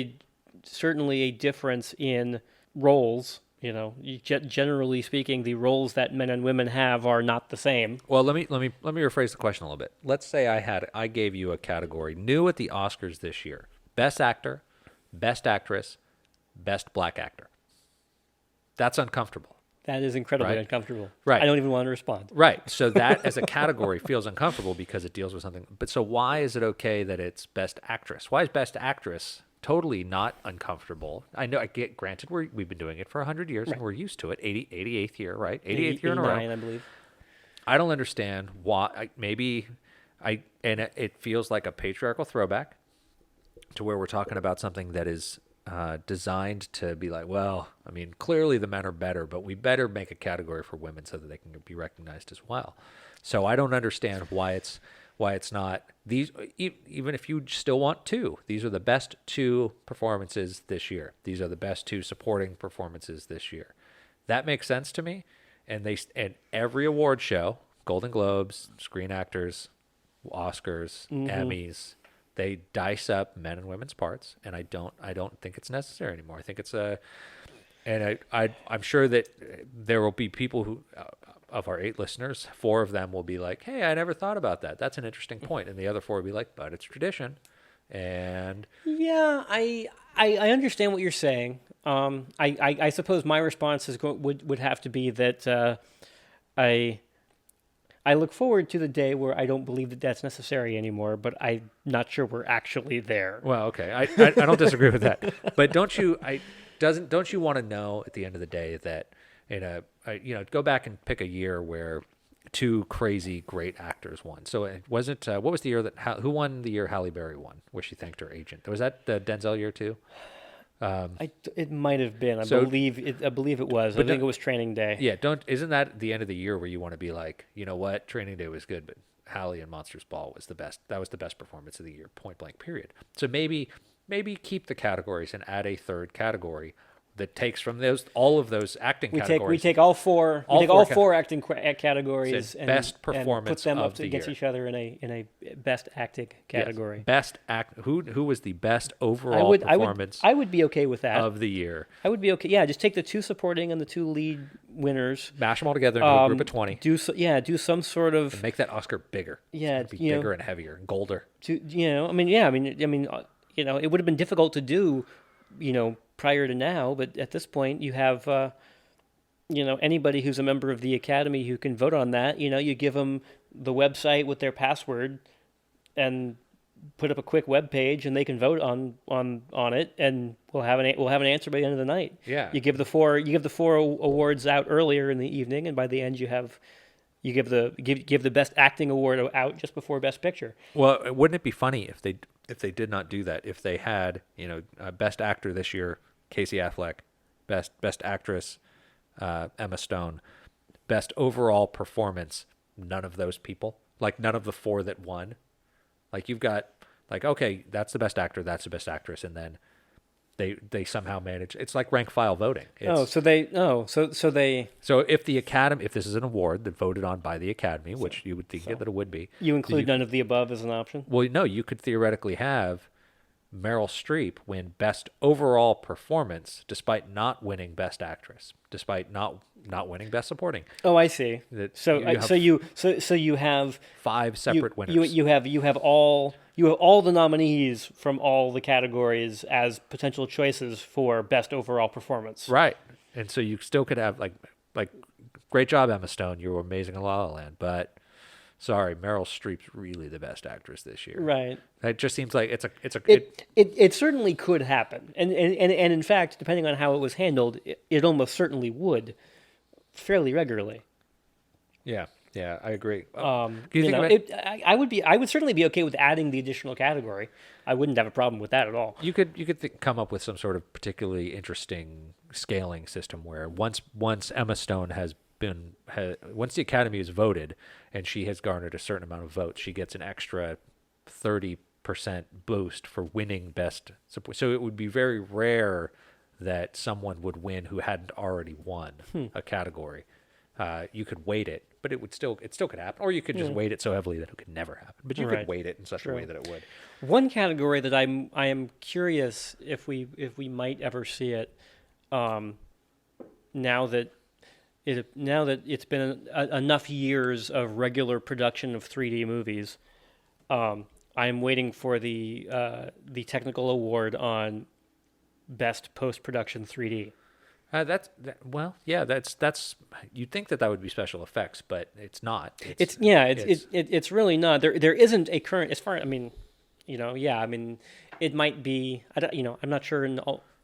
certainly a difference in roles. Generally speaking, the roles that men and women have are not the same. Well, let me rephrase the question a little bit. Let's say I gave you a category new at the Oscars this year: Best Actor, Best Actress, Best Black Actor. That's uncomfortable. That is incredibly uncomfortable. Right. I don't even want to respond. Right. So that as a category feels uncomfortable because it deals with something. But so why is it okay that it's Best Actress? Why is Best Actress totally not uncomfortable? I know, granted, we've been doing it for 100 years and we're used to it. 88th year, right? 88th year in a row. 89, I believe. I don't understand why. It feels like a patriarchal throwback to where we're talking about something that is designed to be like, well, I mean, clearly the men are better, but we better make a category for women so that they can be recognized as well. So I don't understand why it's not these. Even if you still want two, these are the best two performances this year. These are the best two supporting performances this year. That makes sense to me. And every award show, Golden Globes, Screen Actors, Oscars, Emmys, they dice up men and women's parts, and I don't think it's necessary anymore. I think it's I'm sure that there will be people who, of our 8 listeners, 4 of them will be like, "Hey, I never thought about that. That's an interesting point," and the other 4 will be like, "But it's tradition." And yeah, I understand what you're saying. I suppose my response would have to be that I look forward to the day where I don't believe that that's necessary anymore, but I'm not sure we're actually there. Well, okay, I don't disagree with that, but don't you want to know at the end of the day that go back and pick a year where 2 crazy great actors won. So it wasn't what was the year who won the year Halle Berry won, where she thanked her agent? Was that the Denzel year too? It might have been. I believe it was. I think it was Training Day. Yeah. Isn't that the end of the year where you want to be like, you know what, Training Day was good, but Hallie in Monsters Ball was the best. That was the best performance of the year, point blank, period. So maybe keep the categories and add a third category that takes from all of those acting categories. We take all four acting categories and best performance and put them of up the against year. each other in a best acting category. Yes. Best act. Who was the best overall performance? I would be okay with that of the year. I would be okay. Yeah, just take the 2 supporting and the 2 lead winners. Mash them all together into a group of 20. Do some sort of And make that Oscar bigger. Yeah, be bigger and heavier and golder. it would have been difficult to do, prior to now, but at this point you have, anybody who's a member of the Academy who can vote on that. You give them the website with their password, and put up a quick web page, and they can vote on it, and we'll have an answer by the end of the night. Yeah. You give the 4 awards out earlier in the evening, and by the end you give the best acting award out just before Best Picture. Well, wouldn't it be funny if they did not do that? If they had, best actor this year, Casey Affleck, best actress, Emma Stone, best overall performance, none of those people, like none of the 4 that won. Like you've got, like, okay, that's the best actor, that's the best actress, and then they somehow manage. It's like rank file voting. So if the Academy, if this is an award that voted on by the Academy, which you would think that it would be, you include none of the above as an option. Well, no, you could theoretically have Meryl Streep win best overall performance despite not winning best actress, despite not winning best supporting. Oh, I see. So you have 5 separate winners. You have all the nominees from all the categories as potential choices for best overall performance. Right. And so you still could have like great job, Emma Stone, you were amazing in La La Land, but sorry, Meryl Streep's really the best actress this year. Right. It just seems like it certainly could happen, and in fact, depending on how it was handled, it almost certainly would, fairly regularly. Yeah, I agree. I would certainly be okay with adding the additional category. I wouldn't have a problem with that at all. You could come up with some sort of particularly interesting scaling system where once Emma Stone once the Academy has voted and she has garnered a certain amount of votes, she gets an extra 30% boost for winning best support. So it would be very rare that someone would win who hadn't already won a category. You could weight it, but it still could happen, or you could just weight it so heavily that it could never happen. But you could weight it in such a way that it would. One category that I am curious if we might ever see it, now that it's been enough years of regular production of 3D movies, I am waiting for the technical award on best post-production 3D. That's you'd think that would be special effects, but it's not. It's really not. There isn't a current, as far, it might be, I'm not sure in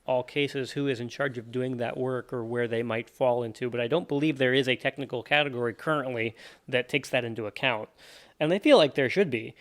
all cases who is in charge of doing that work or where they might fall into, but I don't believe there is a technical category currently that takes that into account. And I feel like there should be.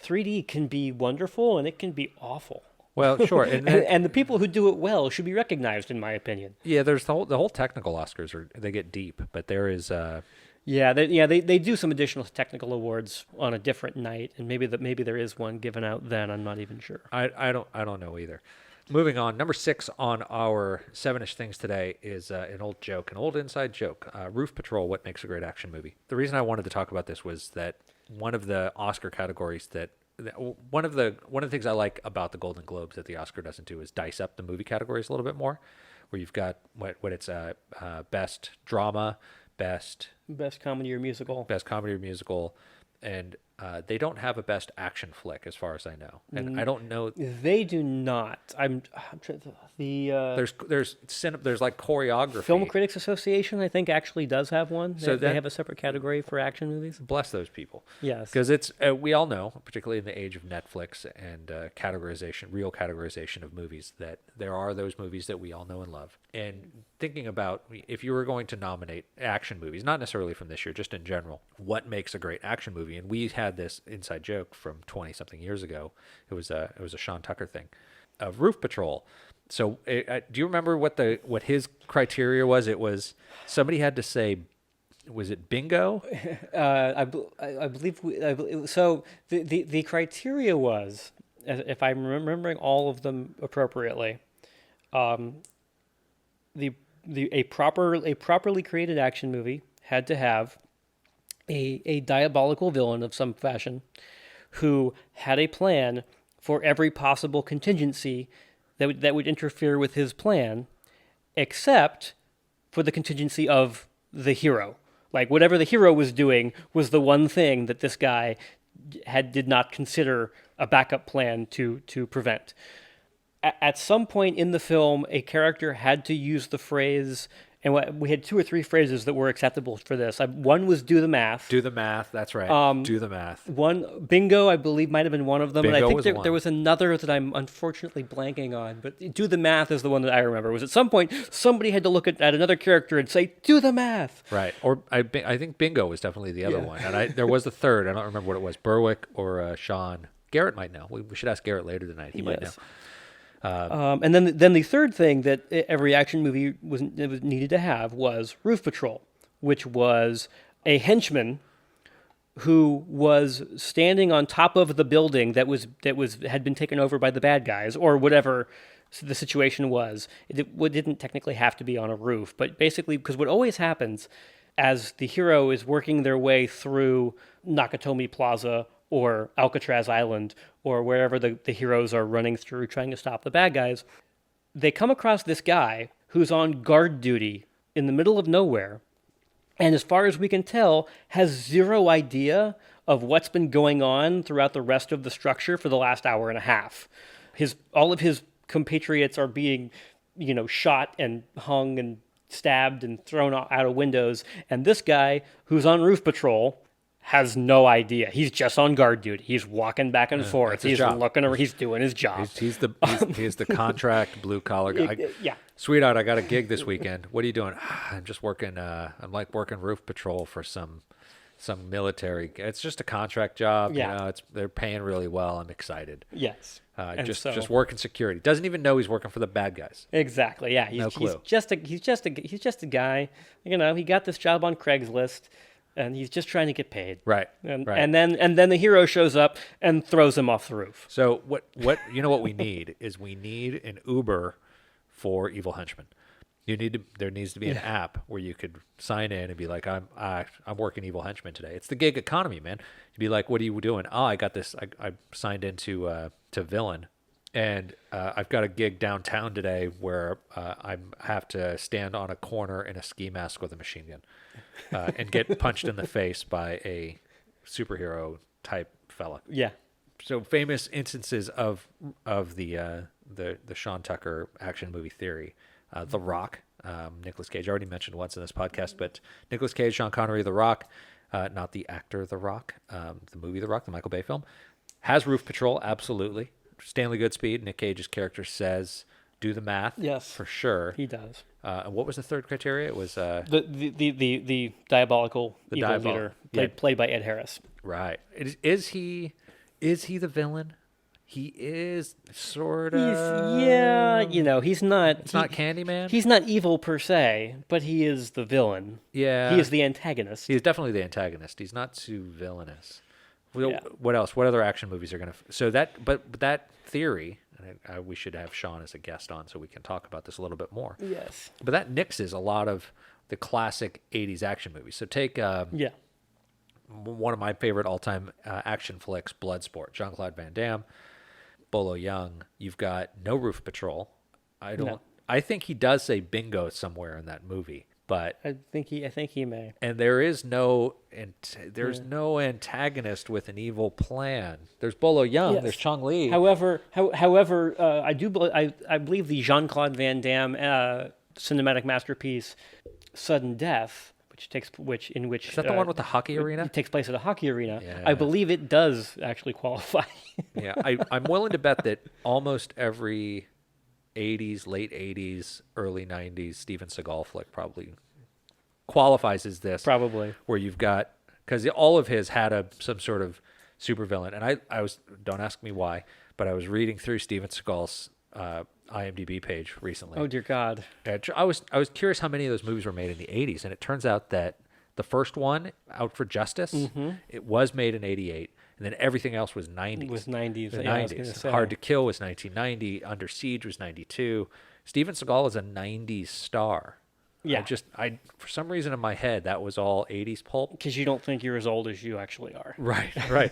3D can be wonderful and it can be awful. Well, sure, and the people who do it well should be recognized, in my opinion. Yeah, there's the whole technical Oscars they get deep, but there is. They do some additional technical awards on a different night, and maybe there is one given out then. I'm not even sure. I don't know either. Moving on, number 6 on our 7-ish things today is an old joke, an old inside joke. Roof Patrol: What Makes a Great Action Movie? The reason I wanted to talk about this was that one of the Oscar categories one of the things I like about the Golden Globes that the Oscar doesn't do is dice up the movie categories a little bit more, where you've got what it's best drama, best comedy or musical, and they don't have a best action flick as far as I know, and I don't know. They do not. There's like choreography. Film Critics Association, I think, actually does have one. They have a separate category for action movies. Bless those people. Yes, because it's we all know, particularly in the age of Netflix and real categorization of movies, that there are those movies that we all know and love. And thinking about if you were going to nominate action movies, not necessarily from this year, just in general, what makes a great action movie? And we had this inside joke from 20-something years ago. It was a Sean Tucker thing of Roof Patrol. So do you remember what his criteria was? It was somebody had to say Was it Bingo? I believe so. The criteria was, if I'm remembering all of them appropriately, um, a properly created action movie had to have a diabolical villain of some fashion who had a plan for every possible contingency that would interfere with his plan, except for the contingency of the hero. Like whatever the hero was doing was the one thing that this guy did not consider a backup plan to prevent. At some point in the film, a character had to use the phrase, and we had 2 or 3 phrases that were acceptable for this. One was "do the math." Do the math. That's right. Do the math. One bingo, I believe, might have been one of them. Bingo And I think was there, one. there was another that I'm unfortunately blanking on. But "do the math" is the one that I remember. Was at some point somebody had to look at another character and say, "Do the math." Right. Or I think Bingo was definitely the other one. And there was the third. I don't remember what it was. Berwick or Sean. Garrett might know. We should ask Garrett later tonight. He might know. And then the third thing that every action movie was needed to have was Roof Patrol, which was a henchman who was standing on top of the building that had been taken over by the bad guys, or whatever the situation was. It didn't technically have to be on a roof, but basically, because what always happens as the hero is working their way through Nakatomi Plaza or Alcatraz Island, or wherever the heroes are running through trying to stop the bad guys, they come across this guy who's on guard duty in the middle of nowhere, and as far as we can tell, has zero idea of what's been going on throughout the rest of the structure for the last hour and a half. All of his compatriots are being, shot and hung and stabbed and thrown out of windows, and this guy, who's on roof patrol, has no idea. He's just on guard duty. He's walking back and forth. He's looking around. He's doing his job. He's the contract blue collar guy. Yeah. Sweetheart, I got a gig this weekend. What are you doing? I'm just working. I'm like working roof patrol for some military. It's just a contract job. Yeah. They're paying really well. I'm excited. Yes. Just working security. Doesn't even know he's working for the bad guys. Exactly. Yeah. No clue. He's just a guy. He got this job on Craigslist. And he's just trying to get paid. Right. And right. then the hero shows up and throws him off the roof. So what we need is an Uber for evil henchmen. There needs to be an app where you could sign in and be like, I'm working evil henchman today. It's the gig economy, man. You'd be like, what are you doing? Oh, I got this. I signed into to Villain, and I've got a gig downtown today where I have to stand on a corner in a ski mask with a machine gun. And get punched in the face by a superhero type fella. Yeah. So famous instances of the Sean Tucker action movie theory. The Rock, Nicolas Cage, already mentioned once in this podcast, but Nicolas Cage, Sean Connery, The Rock, not the actor The Rock, the movie The Rock, the Michael Bay film, has Roof Patrol, absolutely. Stanley Goodspeed, Nick Cage's character, says, do the math. Yes. For sure. He does. And what was the third criteria? It was the diabolical evil leader played by Ed Harris. Right. Is he the villain? He is sort of. He's not. It's not Candyman. He's not evil per se, but he is the villain. Yeah. He is the antagonist. He's definitely the antagonist. He's not too villainous. Yeah. What else? What other action movies are going to? So that theory. We should have Sean as a guest on so we can talk about this a little bit more. Yes. But that nixes a lot of the classic 80s action movies. So take one of my favorite all-time action flicks, Bloodsport. Jean-Claude Van Damme, Bolo Young. You've got no Roof Patrol. I think he does say bingo somewhere in that movie. But I think he may. And there is no antagonist with an evil plan. There's Bolo Young. Yes. There's Chong Li. However, I believe the Jean-Claude Van Damme cinematic masterpiece, Sudden Death, is that the one with the hockey arena? It takes place at a hockey arena. Yeah. I believe it does actually qualify. Yeah, I'm willing to bet that almost every 80s, late 80s, early 90s Steven Seagal flick probably qualifies as this. Probably. Where you've got, because all of his had some sort of supervillain. And I was, don't ask me why, but I was reading through Steven Seagal's IMDb page recently. Oh, dear God. I was curious how many of those movies were made in the 80s. And it turns out that The first one, Out for Justice, it was made in 88, and then everything else was 90s. Was 90s. The Yeah, I was 90s. gonna say. Hard to Kill was 1990. Under Siege was 92. Steven Seagal is a 90s star. Yeah. I for some reason in my head, that was all 80s pulp. Because you don't think you're as old as you actually are. Right, right.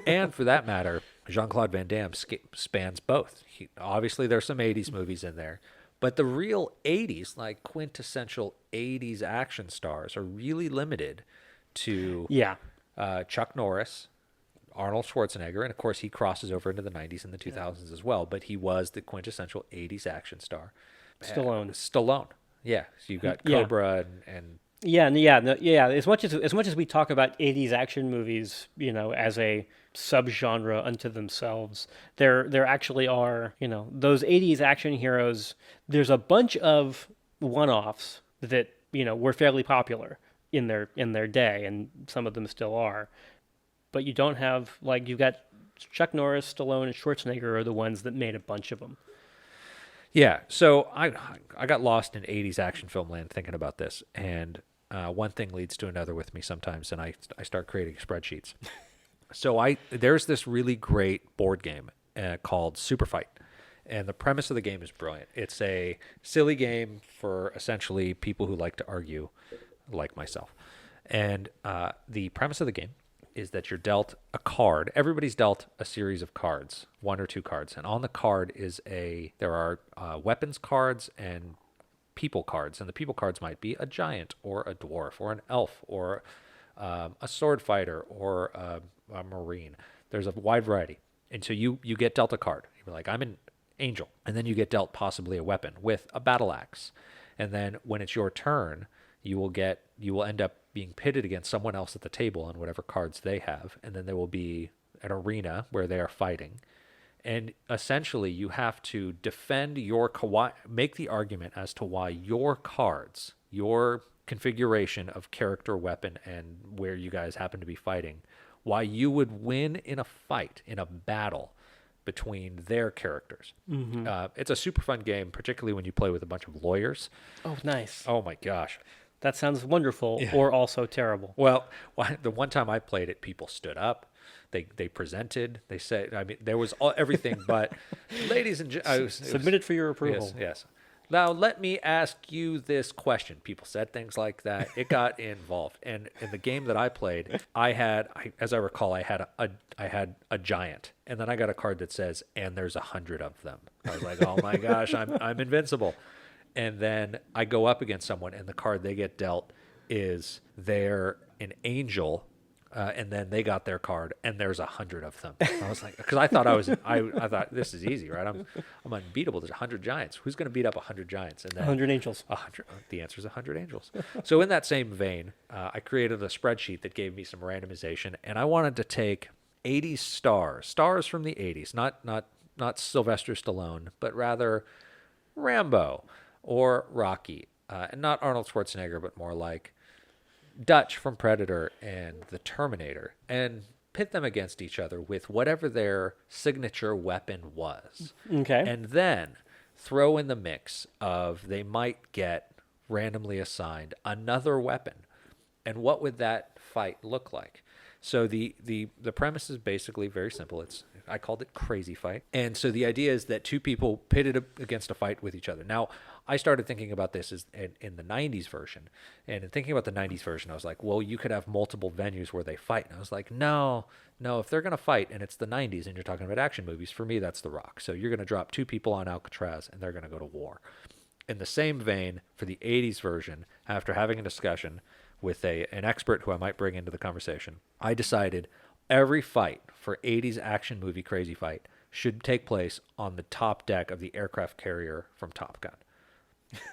And for that matter, Jean-Claude Van Damme spans both. Obviously, there's some 80s movies in there, but the real 80s, like quintessential 80s action stars, are really limited to Yeah. Chuck Norris, Arnold Schwarzenegger, and of course he crosses over into the 90s and the 2000s as well, but he was the quintessential 80s action star. Stallone. Yeah, so you've got Yeah. Cobra and Yeah. As much as we talk about 80s action movies, as a subgenre unto themselves, there actually are, those 80s action heroes. There's a bunch of one-offs that, were fairly popular in their day, and some of them still are. But you don't have, like, you've got Chuck Norris, Stallone, and Schwarzenegger are the ones that made a bunch of them. yeah. So I got lost in 80s action film land thinking about this, and one thing leads to another with me sometimes, and I start creating spreadsheets. So there's this really great board game called Super Fight, and the premise of the game is brilliant. It's a silly game for essentially people who like to argue, like myself. And the premise of the game is that you're dealt a card. Everybody's dealt a series of cards, 1 or 2 cards, and on the card there are weapons cards and people cards, and the people cards might be a giant or a dwarf or an elf or a sword fighter or a marine. There's a wide variety, and so you get dealt a card. You're like, I'm an angel, and then you get dealt possibly a weapon with a battle axe, and then when it's your turn, you will end up being pitted against someone else at the table on whatever cards they have, and then there will be an arena where they are fighting. And essentially, you have to defend make the argument as to why your cards, your configuration of character, weapon, and where you guys happen to be fighting, why you would win in a fight, in a battle between their characters. It's a super fun game, particularly when you play with a bunch of lawyers. Oh, nice. Oh my gosh. That sounds wonderful, or also terrible. Well, the one time I played it, people stood up. They presented. They said, I mean, there was everything but, ladies and gentlemen. Submitted for your approval. Yes. Now, let me ask you this question. People said things like that. It got involved. And in the game that I played, as I recall, I had a giant. And then I got a card that says, and there's 100 of them. I was like, oh my gosh, I'm invincible. And then I go up against someone, and the card they get dealt is they're an angel, and then they got their card, and there's 100 of them. I was like, because I thought I thought this is easy, right? I'm unbeatable. There's 100 giants. Who's going to beat up 100 giants? And then 100 angels. 100. The answer is 100 angels. So in that same vein, I created a spreadsheet that gave me some randomization, and I wanted to take 80s stars from the 80s, not Sylvester Stallone, but rather Rambo or Rocky, and not Arnold Schwarzenegger, but more like Dutch from Predator and the Terminator, and pit them against each other with whatever their signature weapon was. Okay. And then throw in the mix of they might get randomly assigned another weapon. And what would that fight look like? So the premise is basically very simple. I called it Crazy Fight. And so the idea is that two people pitted against a fight with each other. Now, I started thinking about this in the 90s version. And in thinking about the 90s version, I was like, well, you could have multiple venues where they fight. And I was like, no, if they're going to fight and it's the 90s and you're talking about action movies, for me, that's The Rock. So you're going to drop 2 people on Alcatraz and they're going to go to war. In the same vein, for the 80s version, after having a discussion with an expert who I might bring into the conversation, I decided every fight for 80s action movie Crazy Fight should take place on the top deck of the aircraft carrier from Top Gun.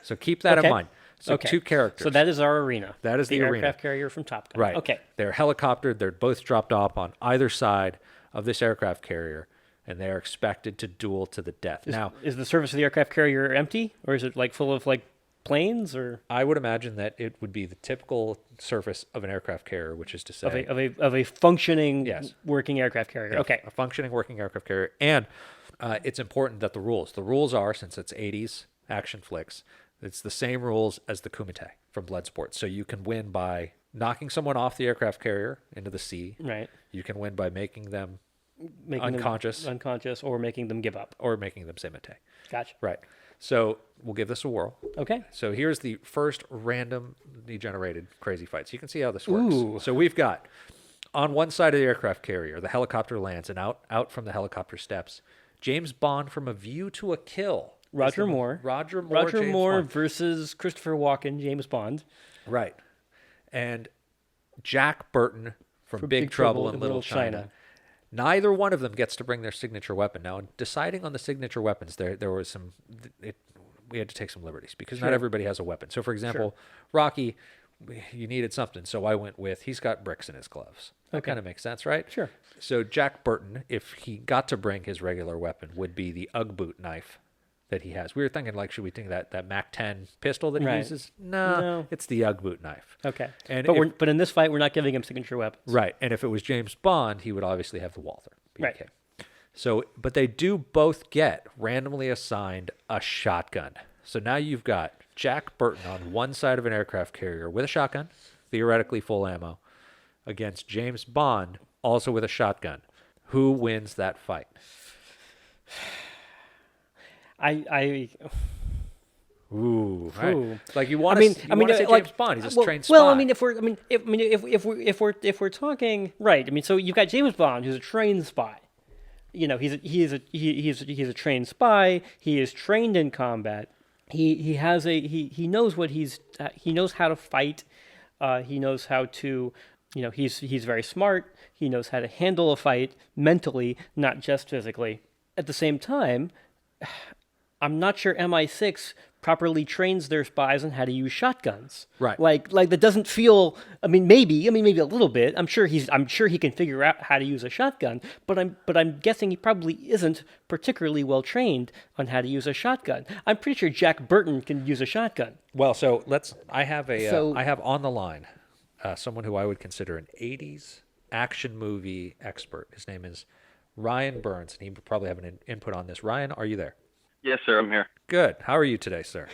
So keep that in mind. So 2 characters. So that is our arena. That is the arena. aircraft carrier from Top Gun. Right. Okay. They're helicoptered. They're both dropped off on either side of this aircraft carrier, and they are expected to duel to the death. Is the surface of the aircraft carrier empty, or is it like full of like planes, or I would imagine that it would be the typical surface of an aircraft carrier, which is to say of a functioning Yes. working aircraft carrier? Yeah, Okay. a functioning working aircraft carrier. And it's important that the rules are, since it's 80s action flicks, it's the same rules as the Kumite from Bloodsport. So you can win by knocking someone off the aircraft carrier into the sea. Right. You can win by making them Making unconscious. them unconscious, or making them give up. Or making them say mate. Gotcha. Right. So we'll give this a whirl. Okay. So here's the first randomly generated crazy fight. So you can see how this works. Ooh. So we've got on one side of the aircraft carrier, the helicopter lands, and out from the helicopter steps, James Bond from A View to a Kill. Roger Moore. Roger Moore Bond. Versus Christopher Walken, James Bond. Right. And Jack Burton from Big Trouble in Little China. Neither one of them gets to bring their signature weapon. Now, in deciding on the signature weapons, there was some... we had to take some liberties because not everybody has a weapon. So, for example, Rocky, you needed something. So I went with, he's got bricks in his gloves. That kind of makes sense, right? Sure. So Jack Burton, if he got to bring his regular weapon, would be the Ugg boot knife that he has. We were thinking, like, should we think that Mac 10 pistol that he uses? No, it's the Ugg boot knife. Okay. And but in this fight, we're not giving him signature weapons. Right. And if it was James Bond, he would obviously have the Walther. Right. So, but they do both get randomly assigned a shotgun. So now you've got Jack Burton on one side of an aircraft carrier with a shotgun, theoretically full ammo, against James Bond, also with a shotgun. Who wins that fight? Ooh, right. Like you want to see James Bond. He's a trained spy. Well, if we're talking right, so you've got James Bond, who's a trained spy. You know, he's a trained spy. He is trained in combat. He knows what he knows how to fight. He knows how to, he's very smart. He knows how to handle a fight mentally, not just physically. At the same time, I'm not sure MI6 properly trains their spies on how to use shotguns. Right. Like that doesn't feel. Maybe a little bit. I'm sure he can figure out how to use a shotgun. But I'm guessing he probably isn't particularly well trained on how to use a shotgun. I'm pretty sure Jack Burton can use a shotgun. Well, so I have on the line someone who I would consider an 80s action movie expert. His name is Ryan Burns, and he would probably have an input on this. Ryan, are you there? Yes, sir. I'm here. Good. How are you today, sir?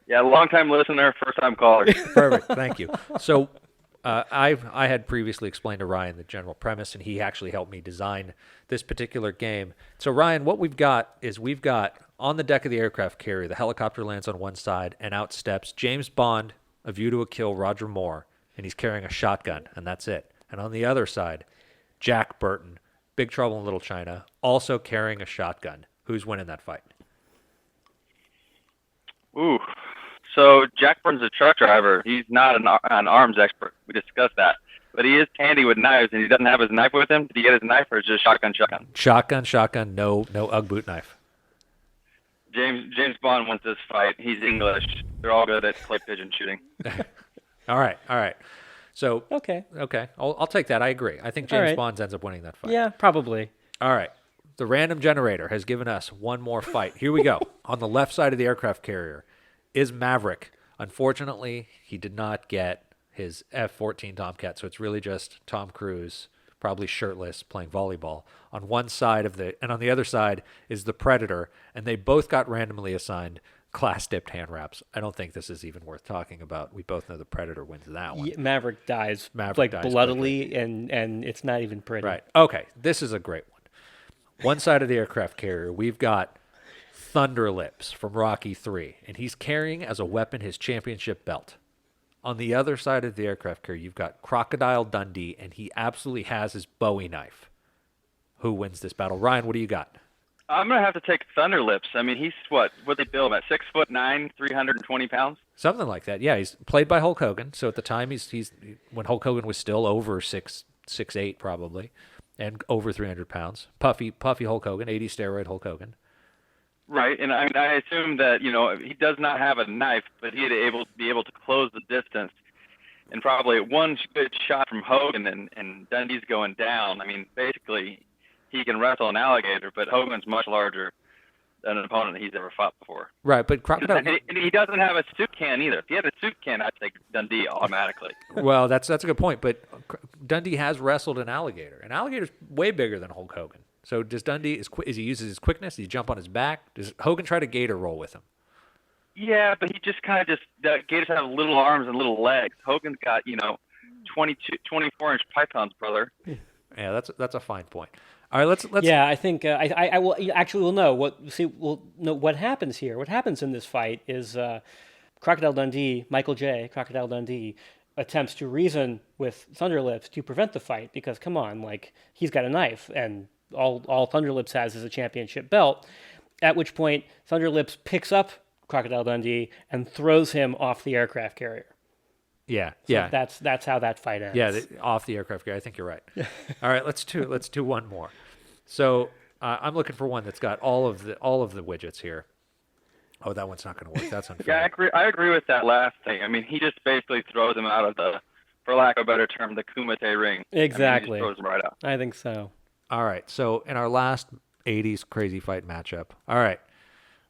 Yeah, long-time listener, first-time caller. Perfect. Thank you. So I had previously explained to Ryan the general premise, and he actually helped me design this particular game. So, Ryan, what we've got on the deck of the aircraft carrier, the helicopter lands on one side, and out steps James Bond, A View to a Kill, Roger Moore, and he's carrying a shotgun, and that's it. And on the other side, Jack Burton, Big Trouble in Little China, also carrying a shotgun. Who's winning that fight? Ooh. So Jack Burton's a truck driver. He's not an arms expert. We discussed that. But he is handy with knives, and he doesn't have his knife with him. Did he get his knife, or is it just shotgun? Shotgun, no Ugg boot knife. James Bond wins this fight. He's English. They're all good at clay pigeon shooting. All right. So Okay. I'll take that. I agree. I think James Bond ends up winning that fight. Yeah, probably. All right. The random generator has given us one more fight. Here we go. On the left side of the aircraft carrier is Maverick. Unfortunately, he did not get his F-14 Tomcat, so it's really just Tom Cruise, probably shirtless, playing volleyball. On one side and on the other side is the Predator, and they both got randomly assigned class-dipped hand wraps. I don't think this is even worth talking about. We both know the Predator wins that one. Yeah, Maverick dies dies bloodily, and it's not even pretty. Right. Okay, this is a great one. One side of the aircraft carrier, we've got Thunder Lips from Rocky III, and he's carrying as a weapon his championship belt. On the other side of the aircraft carrier, you've got Crocodile Dundee, and he absolutely has his Bowie knife. Who wins this battle? Ryan, what do you got? I'm going to have to take Thunder Lips. He's what they build him at? 6'9", 320 pounds? Something like that. Yeah, he's played by Hulk Hogan. So at the time, he's when Hulk Hogan was still over 6'8", probably. And over 300 pounds. Puffy Hulk Hogan, 80 steroid Hulk Hogan. Right, and I assume that, he does not have a knife, but he'd be able to close the distance. And probably one good shot from Hogan and Dundee's going down. Basically, he can wrestle an alligator, but Hogan's much larger than an opponent that he's ever fought before. Right, but Crocodile... And he doesn't have a suit can either. If he had a suit can, I'd take Dundee automatically. Well, that's a good point, but Dundee has wrestled an alligator. An alligator's way bigger than Hulk Hogan. So does Dundee, is he uses his quickness? Does he jump on his back? Does Hogan try to gator roll with him? Yeah, but he just kind of the gators have little arms and little legs. Hogan's got 24-inch pythons, brother. Yeah, that's a fine point. All right, let's. Yeah, I think I will actually we'll know what happens here. What happens in this fight is Crocodile Dundee, Michael J. Crocodile Dundee, attempts to reason with Thunderlips to prevent the fight because come on, like he's got a knife and all Thunderlips has is a championship belt. At which point Thunderlips picks up Crocodile Dundee and throws him off the aircraft carrier. Yeah, So yeah. That's how that fight ends. Yeah, off the aircraft carrier. I think you're right. All right, let's do one more. So I'm looking for one that's got all of the widgets here. Oh, that one's not going to work. That's unfair. Yeah, I agree with that last thing. I mean, he just basically throws him out of the, for lack of a better term, the Kumite ring. Exactly. I mean, he just throws him right out. I think so. All right. So in our last 80s crazy fight matchup. All right.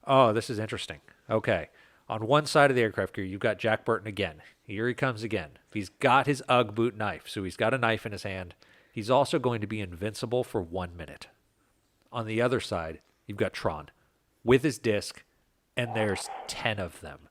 Oh, this is interesting. Okay. On one side of the aircraft carrier, you've got Jack Burton again. Here he comes again. He's got his Ugg boot knife, so he's got a knife in his hand. He's also going to be invincible for 1 minute. On the other side, you've got Tron with his disc, and there's 10 of them.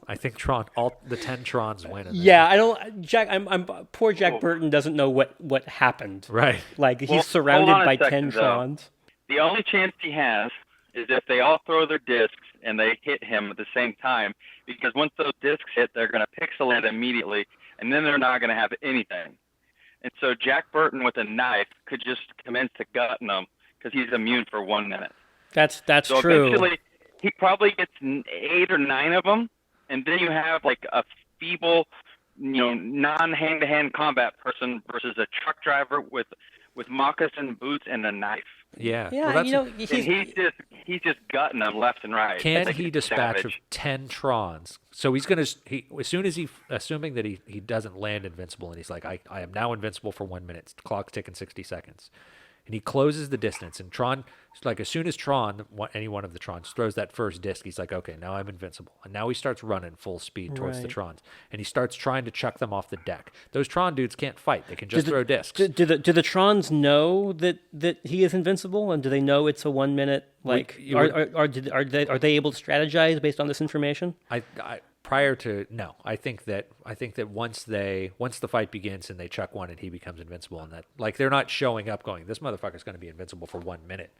I think all the 10 Trons win. Yeah, I don't. Poor Jack Burton doesn't know what happened. Right. Like he's Well, surrounded hold on by a second, 10 though. Trons. The only chance he has is if they all throw their discs and they hit him at the same time, because once those discs hit, they're going to pixel it immediately, and then they're not going to have anything. And so Jack Burton with a knife could just commence to gutting them because he's immune for 1 minute. That's So true. eventually, he probably gets 8 or 9 of them, and then you have like a feeble, non-hand-to-hand combat person versus a truck driver with moccasin boots and a knife. Yeah. Yeah, Well, And he's just gutting them left and right. can Like he a dispatch savage. 10 Trons? So he's going to, as soon as assuming that he doesn't land invincible, and he's like, I am now invincible for 1 minute. Clock's ticking 60 seconds. And he closes the distance. And Tron, like as soon as any one of the Trons throws that first disc, he's like, okay, now I'm invincible. And now he starts running full speed towards the Right. Trons. And he starts trying to chuck them off the deck. Those Tron dudes can't fight. They can just throw discs. Do the Trons know that he is invincible, and do they know it's a 1 minute? Like, are they able to strategize based on this information? I think that once the fight begins and they chuck one and he becomes invincible, and that like they're not showing up going, this motherfucker's going to be invincible for 1 minute.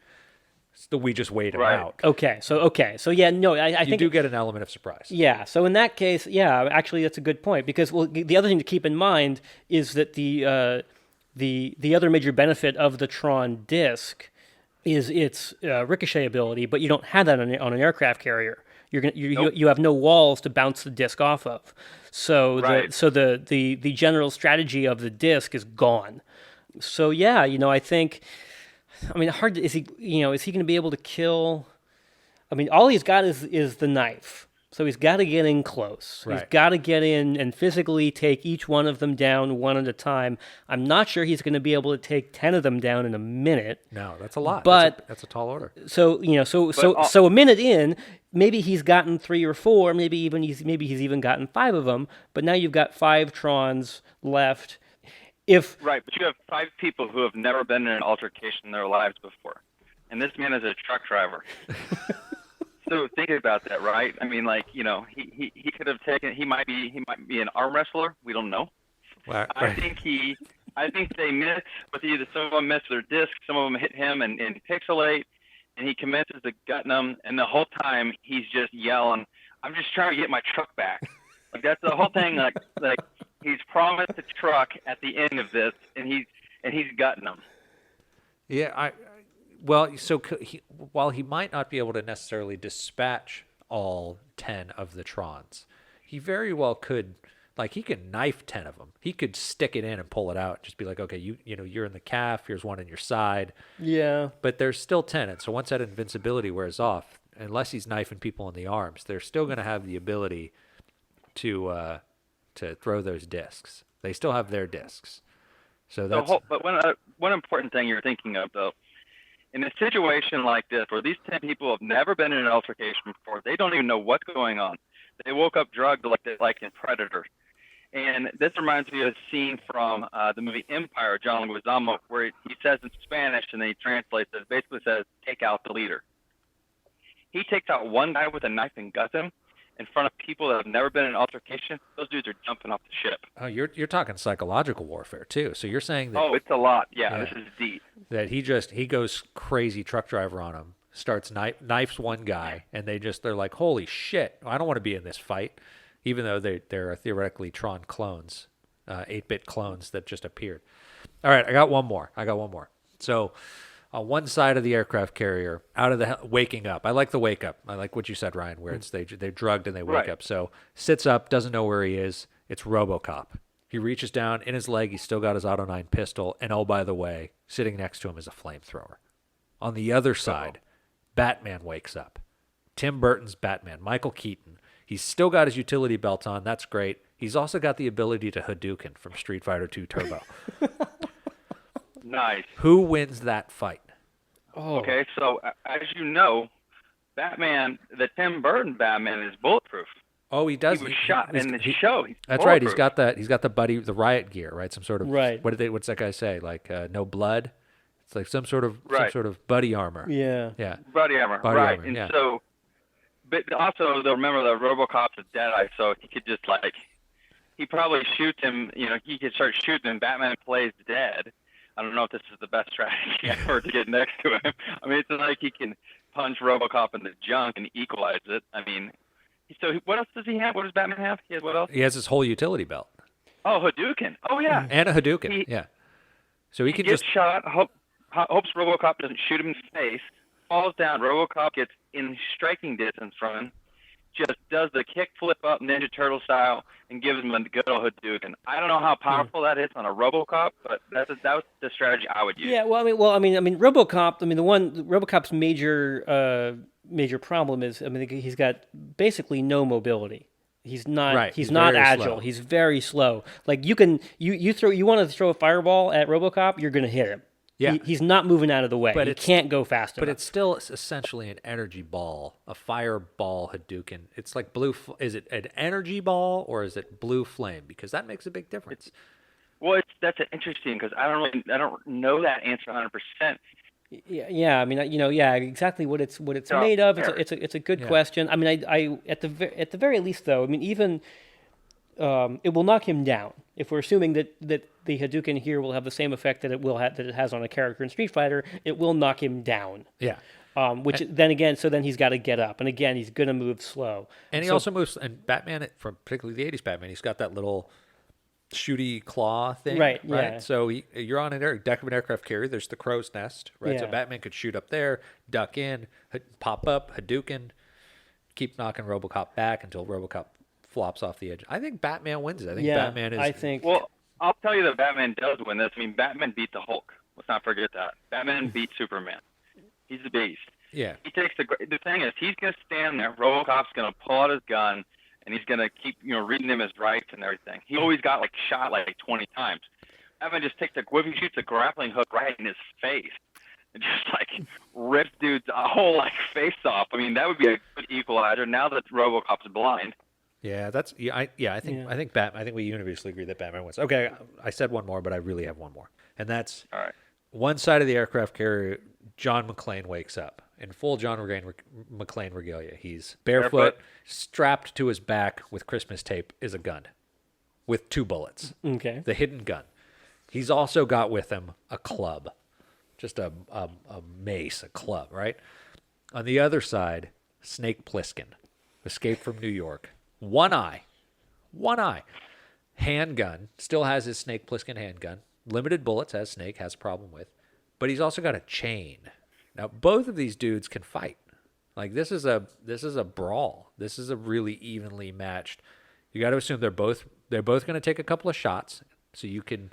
So we just wait him Right. out. Okay, so yeah, no, I You think do get an element of surprise. Yeah, so in that case, yeah, actually that's a good point because the other thing to keep in mind is that the other major benefit of the Tron disc is its ricochet ability, but you don't have that on an aircraft carrier. You have no walls to bounce the disc off of, so Right. the general strategy of the disc is gone. So yeah, I think, is he going to be able to kill? I mean, all he's got is the knife. So he's got to get in close. He's Right. got to get in and physically take each one of them down one at a time. I'm not sure he's going to be able to take 10 of them down in a minute. No, that's a lot. But- that's a tall order. So, so a minute in, maybe he's gotten 3 or 4, maybe he's even gotten 5 of them, but now you've got 5 Trons left. Right, but you have 5 people who have never been in an altercation in their lives before, and this man is a truck driver. So think about that, right? I mean, like, he could have taken. He might be an arm wrestler. We don't know. Right. I think they miss, but either some of them miss their disc, some of them hit him and pixelate, and he commences to gutting them, and the whole time he's just yelling, "I'm just trying to get my truck back." Like that's the whole thing. Like he's promised the truck at the end of this, and he's gutting them. Yeah, while he might not be able to necessarily dispatch all 10 of the Trons, he very well could. Like he could knife 10 of them. He could stick it in and pull it out. Just be like, okay, you're in the calf. Here's one in your side. Yeah. But there's still 10. And so once that invincibility wears off, unless he's knifing people in the arms, they're still going to have the ability to throw those discs. They still have their discs. So that's. But one important thing you're thinking of though, in a situation like this where these 10 people have never been in an altercation before, they don't even know what's going on. They woke up drugged like in Predator. And this reminds me of a scene from the movie Empire, John Leguizamo, where he says in Spanish and then he translates it. It basically says, "Take out the leader." he takes out one guy with a knife and guts him in front of people that have never been in an altercation, those dudes are jumping off the ship. Oh, you're talking psychological warfare too. So you're saying that? Oh, it's a lot. Yeah, this is deep. That he goes crazy truck driver on him, starts knifes one guy, and they're like, holy shit, I don't want to be in this fight, even though they're theoretically Tron clones, 8-bit clones that just appeared. All right, I got one more. So on one side of the aircraft carrier, out of the waking up. I like the wake up. I like what you said, Ryan, where it's they're drugged and they wake up. So sits up, doesn't know where he is. It's RoboCop. He reaches down in his leg. He's still got his Auto 9 pistol. And oh, by the way, sitting next to him is a flamethrower. On the other side, Batman wakes up. Tim Burton's Batman, Michael Keaton. He's still got his utility belt on. That's great. He's also got the ability to Hadouken from Street Fighter II Turbo. Nice. Who wins that fight? Oh. Okay, so as you know, Batman, the Tim Burton Batman, is bulletproof. Oh, he does. He was shot in the show. He's that's right. He's bulletproof. got the riot gear, right? Some sort of Right. What's that guy say? Like no blood. It's like some sort of buddy armor. Yeah. Yeah. Body armor. Body right. armor, And yeah. so, but also they'll remember that RoboCop's a Deadeye, so he could just he probably shoots him. He could start shooting, and Batman plays dead. I don't know if this is the best strategy ever to get next to him. I mean, it's like he can punch RoboCop in the junk and equalize it. I mean, so what else does he have? What does Batman have? He has what else? He has his whole utility belt. Oh, Hadouken. Oh, yeah. And a Hadouken. Yeah. So he can gets just shot, hopes RoboCop doesn't shoot him in the face, falls down. RoboCop gets in striking distance from him, just does the kick flip up Ninja Turtle style and gives him a good old Hadouken. I don't know how powerful that is on a RoboCop, but that was the strategy I would use. Yeah, RoboCop. RoboCop's major problem is, he's got basically no mobility. He's not. Right. He's not agile. Slow. He's very slow. Like you want to throw a fireball at RoboCop, you're going to hit him. Yeah. He's not moving out of the way. But he it's- can't go fast enough. But it's still essentially an energy ball, a fireball Hadouken. It's like is it an energy ball or is it blue flame? Because that makes a big difference. Well, that's interesting because I don't know that answer 100%. Yeah. Exactly what it's made of. It's a good question. I at the very least though, even it will knock him down. If we're assuming that the Hadouken here will have the same effect that it has on a character in Street Fighter, it will knock him down. Yeah. Then he's got to get up, and again he's going to move slow. And he also moves. And Batman, from particularly the '80s Batman, he's got that little shooty claw thing, Right, yeah. So you're on a deck of an aircraft carrier. There's the crow's nest, right? So Yeah. Batman could shoot up there, duck in, pop up, Hadouken, keep knocking RoboCop back until RoboCop flops off the edge. I think Batman wins it. I think Batman is. Well, I'll tell you that Batman does win this. Batman beat the Hulk. Let's not forget that. Batman beat Superman. He's the beast. Yeah. He takes the thing is he's gonna stand there. RoboCop's gonna pull out his gun and he's gonna keep reading him his rights and everything. He always got shot 20 times. Batman just takes he shoots a grappling hook right in his face and just rips dude's whole face off. That would be a good equalizer. Now that RoboCop's blind. Yeah, I think we universally agree that Batman wins. Okay, I said one more, but I really have one more. And that's all right. One side of the aircraft carrier, John McClane wakes up in full John McClane regalia. He's barefoot, strapped to his back with Christmas tape is a gun with 2 bullets. Okay. The hidden gun. He's also got with him a club, just a mace, a club, right? On the other side, Snake Plissken, escaped from New York. One eye, handgun, still has his Snake Plissken handgun. Limited bullets, as Snake has a problem with, but he's also got a chain. Now, both of these dudes can fight. This is a brawl. This is a really evenly matched. You got to assume they're both going to take a couple of shots. So you could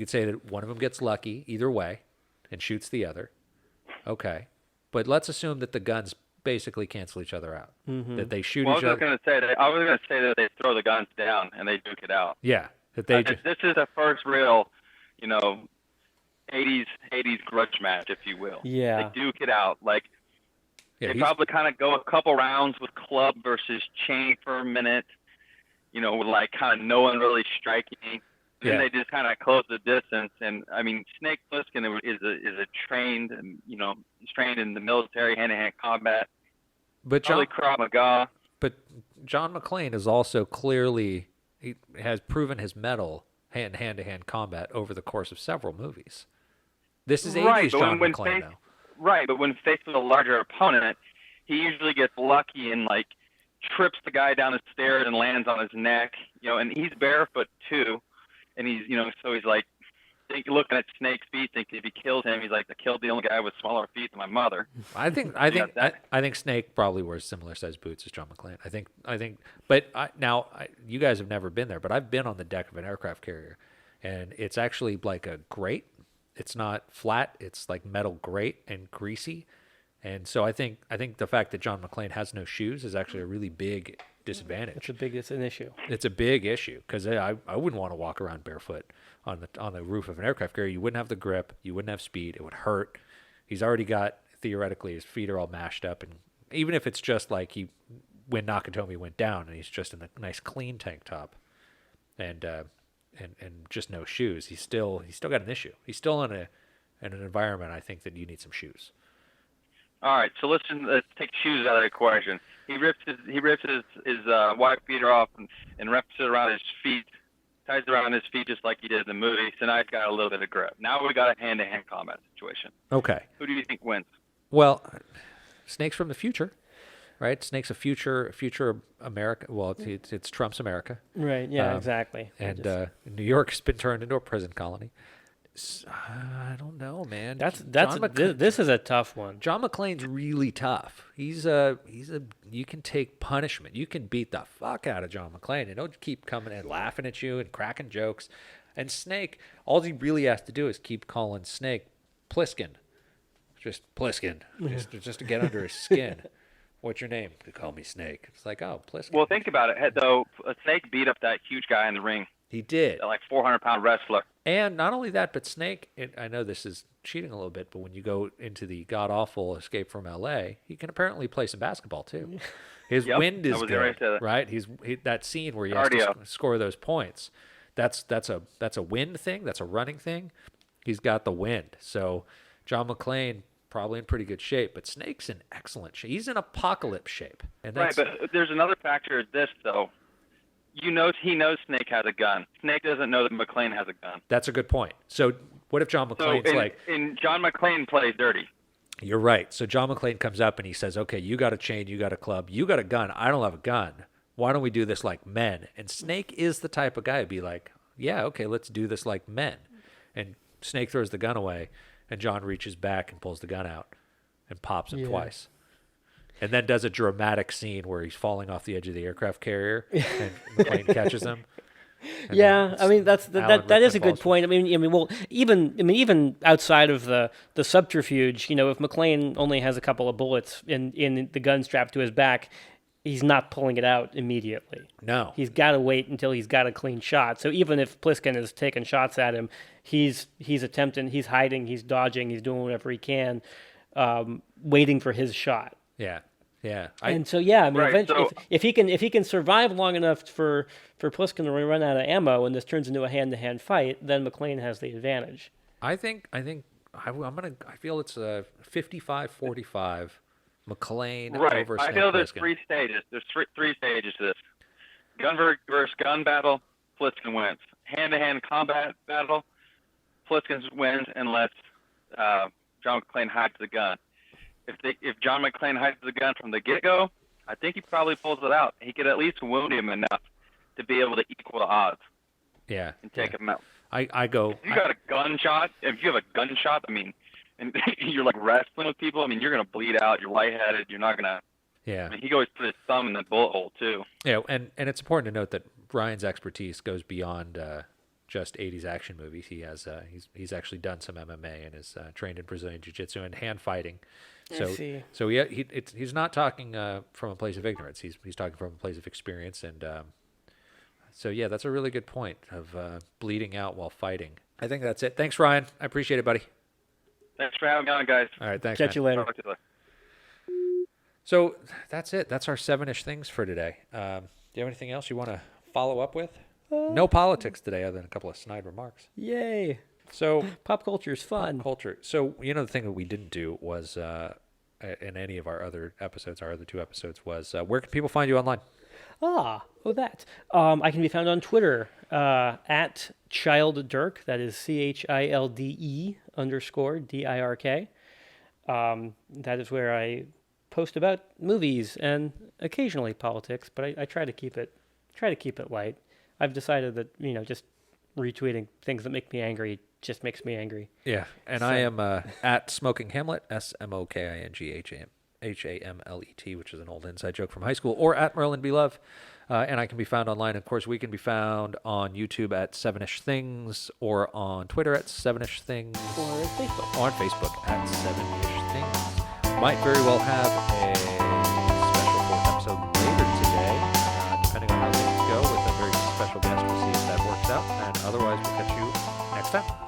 say that one of them gets lucky either way and shoots the other. Okay, but let's assume that the guns basically cancel each other out. Mm-hmm. That they shoot each other. I was going to say that they throw the guns down and they duke it out. Yeah, that they. This is the first real, 80s grudge match, if you will. Yeah. They duke it out. They probably kind of go a couple rounds with club versus chain for a minute, with kind of no one really striking. Then they just kind of close the distance. And Snake Plissken is a trained, he's trained in the military hand-to-hand combat. But Probably Krav Maga. But John McClane is also clearly, he has proven his mettle in hand-to-hand combat over the course of several movies. This is 80s John McClane, though. Right, but when faced with a larger opponent, he usually gets lucky and like trips the guy down the stairs and lands on his neck. And he's barefoot too, and he's so he's like looking at Snake's feet, thinking if he kills him, he's like, I killed the only guy with smaller feet than my mother. I think Snake probably wears similar sized boots as John McClane. But you guys have never been there, but I've been on the deck of an aircraft carrier, and it's actually like a grate. It's not flat. It's like metal grate and greasy. And so I think the fact that John McClane has no shoes is actually a really big disadvantage. It's an issue. It's a big issue because I wouldn't want to walk around barefoot on the roof of an aircraft carrier. You wouldn't have the grip. You wouldn't have speed. It would hurt. He's already got, theoretically, his feet are all mashed up. And even if it's just like when Nakatomi went down and he's just in a nice clean tank top and just no shoes, he's still got an issue. He's still in an environment, I think, that you need some shoes. All right, so let's take shoes out of the equation. He rips his white beater off and wraps it around his feet, ties it around his feet just like he did in the movie. So now he's got a little bit of grip. Now we got a hand-to-hand combat situation. Okay. Who do you think wins? Well, Snake's from the future, right? Snake's a future America. Well, it's Trump's America. Right. Yeah. Exactly. And New York's been turned into a prison colony. I don't know, man. This is a tough one. John McClane's really tough. You can take punishment. You can beat the fuck out of John McClane, and he'll keep coming and laughing at you and cracking jokes. And Snake, all he really has to do is keep calling Snake Pliskin, just Pliskin, just to get under his skin. What's your name? They call me Snake. It's like, oh, Pliskin. Well, think about it, though. Snake beat up that huge guy in the ring. He did. Like 400-pound wrestler. And not only that, but Snake, I know this is cheating a little bit, but when you go into the god-awful Escape from L.A., he can apparently play some basketball, too. His wind is good, right? That scene where he has to score those points, that's a wind thing. That's a running thing. He's got the wind. So John McClane, probably in pretty good shape, but Snake's in excellent shape. He's in apocalypse shape. And right, but there's another factor of this, though. He knows Snake has a gun. Snake doesn't know that McClane has a gun. That's a good point. So what if John McClane's and John McClane plays dirty. You're right. So John McClane comes up and he says, okay, you got a chain, you got a club, you got a gun, I don't have a gun. Why don't we do this like men? And Snake is the type of guy to be like, yeah, okay, let's do this like men. And Snake throws the gun away, and John reaches back and pulls the gun out and pops him twice. And then does a dramatic scene where he's falling off the edge of the aircraft carrier, and McClane catches him. Yeah, I mean that is a good point. I mean, even outside of the subterfuge, if McClane only has a couple of bullets in the gun strapped to his back, he's not pulling it out immediately. No, he's got to wait until he's got a clean shot. So even if Pliskin is taking shots at him, he's attempting, he's hiding, he's dodging, he's doing whatever he can, waiting for his shot. Yeah. Eventually, if he can survive long enough for Pliskin to run out of ammo and this turns into a hand-to-hand fight, then McClane has the advantage. I feel it's a 55-45 McClane over Snake. I feel there's Pliskin. three stages. There's three stages to this. Gun versus gun battle, Pliskin wins. Hand-to-hand combat battle, Pliskin wins unless John McClane hides the gun. If John McClane hides the gun from the get-go, I think he probably pulls it out. He could at least wound him enough to be able to equal the odds. Yeah. And take him out. If you have a gunshot, I mean, and you're like wrestling with people, I mean, you're going to bleed out. You're lightheaded. You're not going to. Yeah. I mean, he always put his thumb in the bullet hole, too. Yeah, and it's important to note that Ryan's expertise goes beyond just 80s action movies. He has he's actually done some MMA and is trained in Brazilian Jiu-Jitsu and hand fighting. So he's not talking from a place of ignorance. He's talking from a place of experience, and so yeah, that's a really good point of bleeding out while fighting. I think that's it. Thanks, Ryan. I appreciate it, buddy. Thanks for having me on, guys. All right, thanks. Catch you later. Talk to you later. So that's it. That's our 7-ish things for today. Do you have anything else you want to follow up with? No politics today, other than a couple of snide remarks. Yay! So pop culture is fun. Pop culture. So the thing that we didn't do was in any of our other episodes, our other 2 episodes, was where can people find you online? That. I can be found on Twitter at Child Dirk. That is CHILDE_DIRK. That is where I post about movies and occasionally politics, but I try to keep it light. I've decided that just retweeting things that make me angry just makes me angry. Yeah, and I am at Smoking Hamlet, SMOKINGHAMLET, which is an old inside joke from high school, or at Merlin B. Love. And I can be found online. Of course, we can be found on YouTube at 7ish Things, or on Twitter at 7ish Things, Or Facebook. or on Facebook at 7ish Things. Might very well have a special 4th episode later today, depending on how things go, with a very special guest. We'll see if that works out. And otherwise, we'll catch you next time.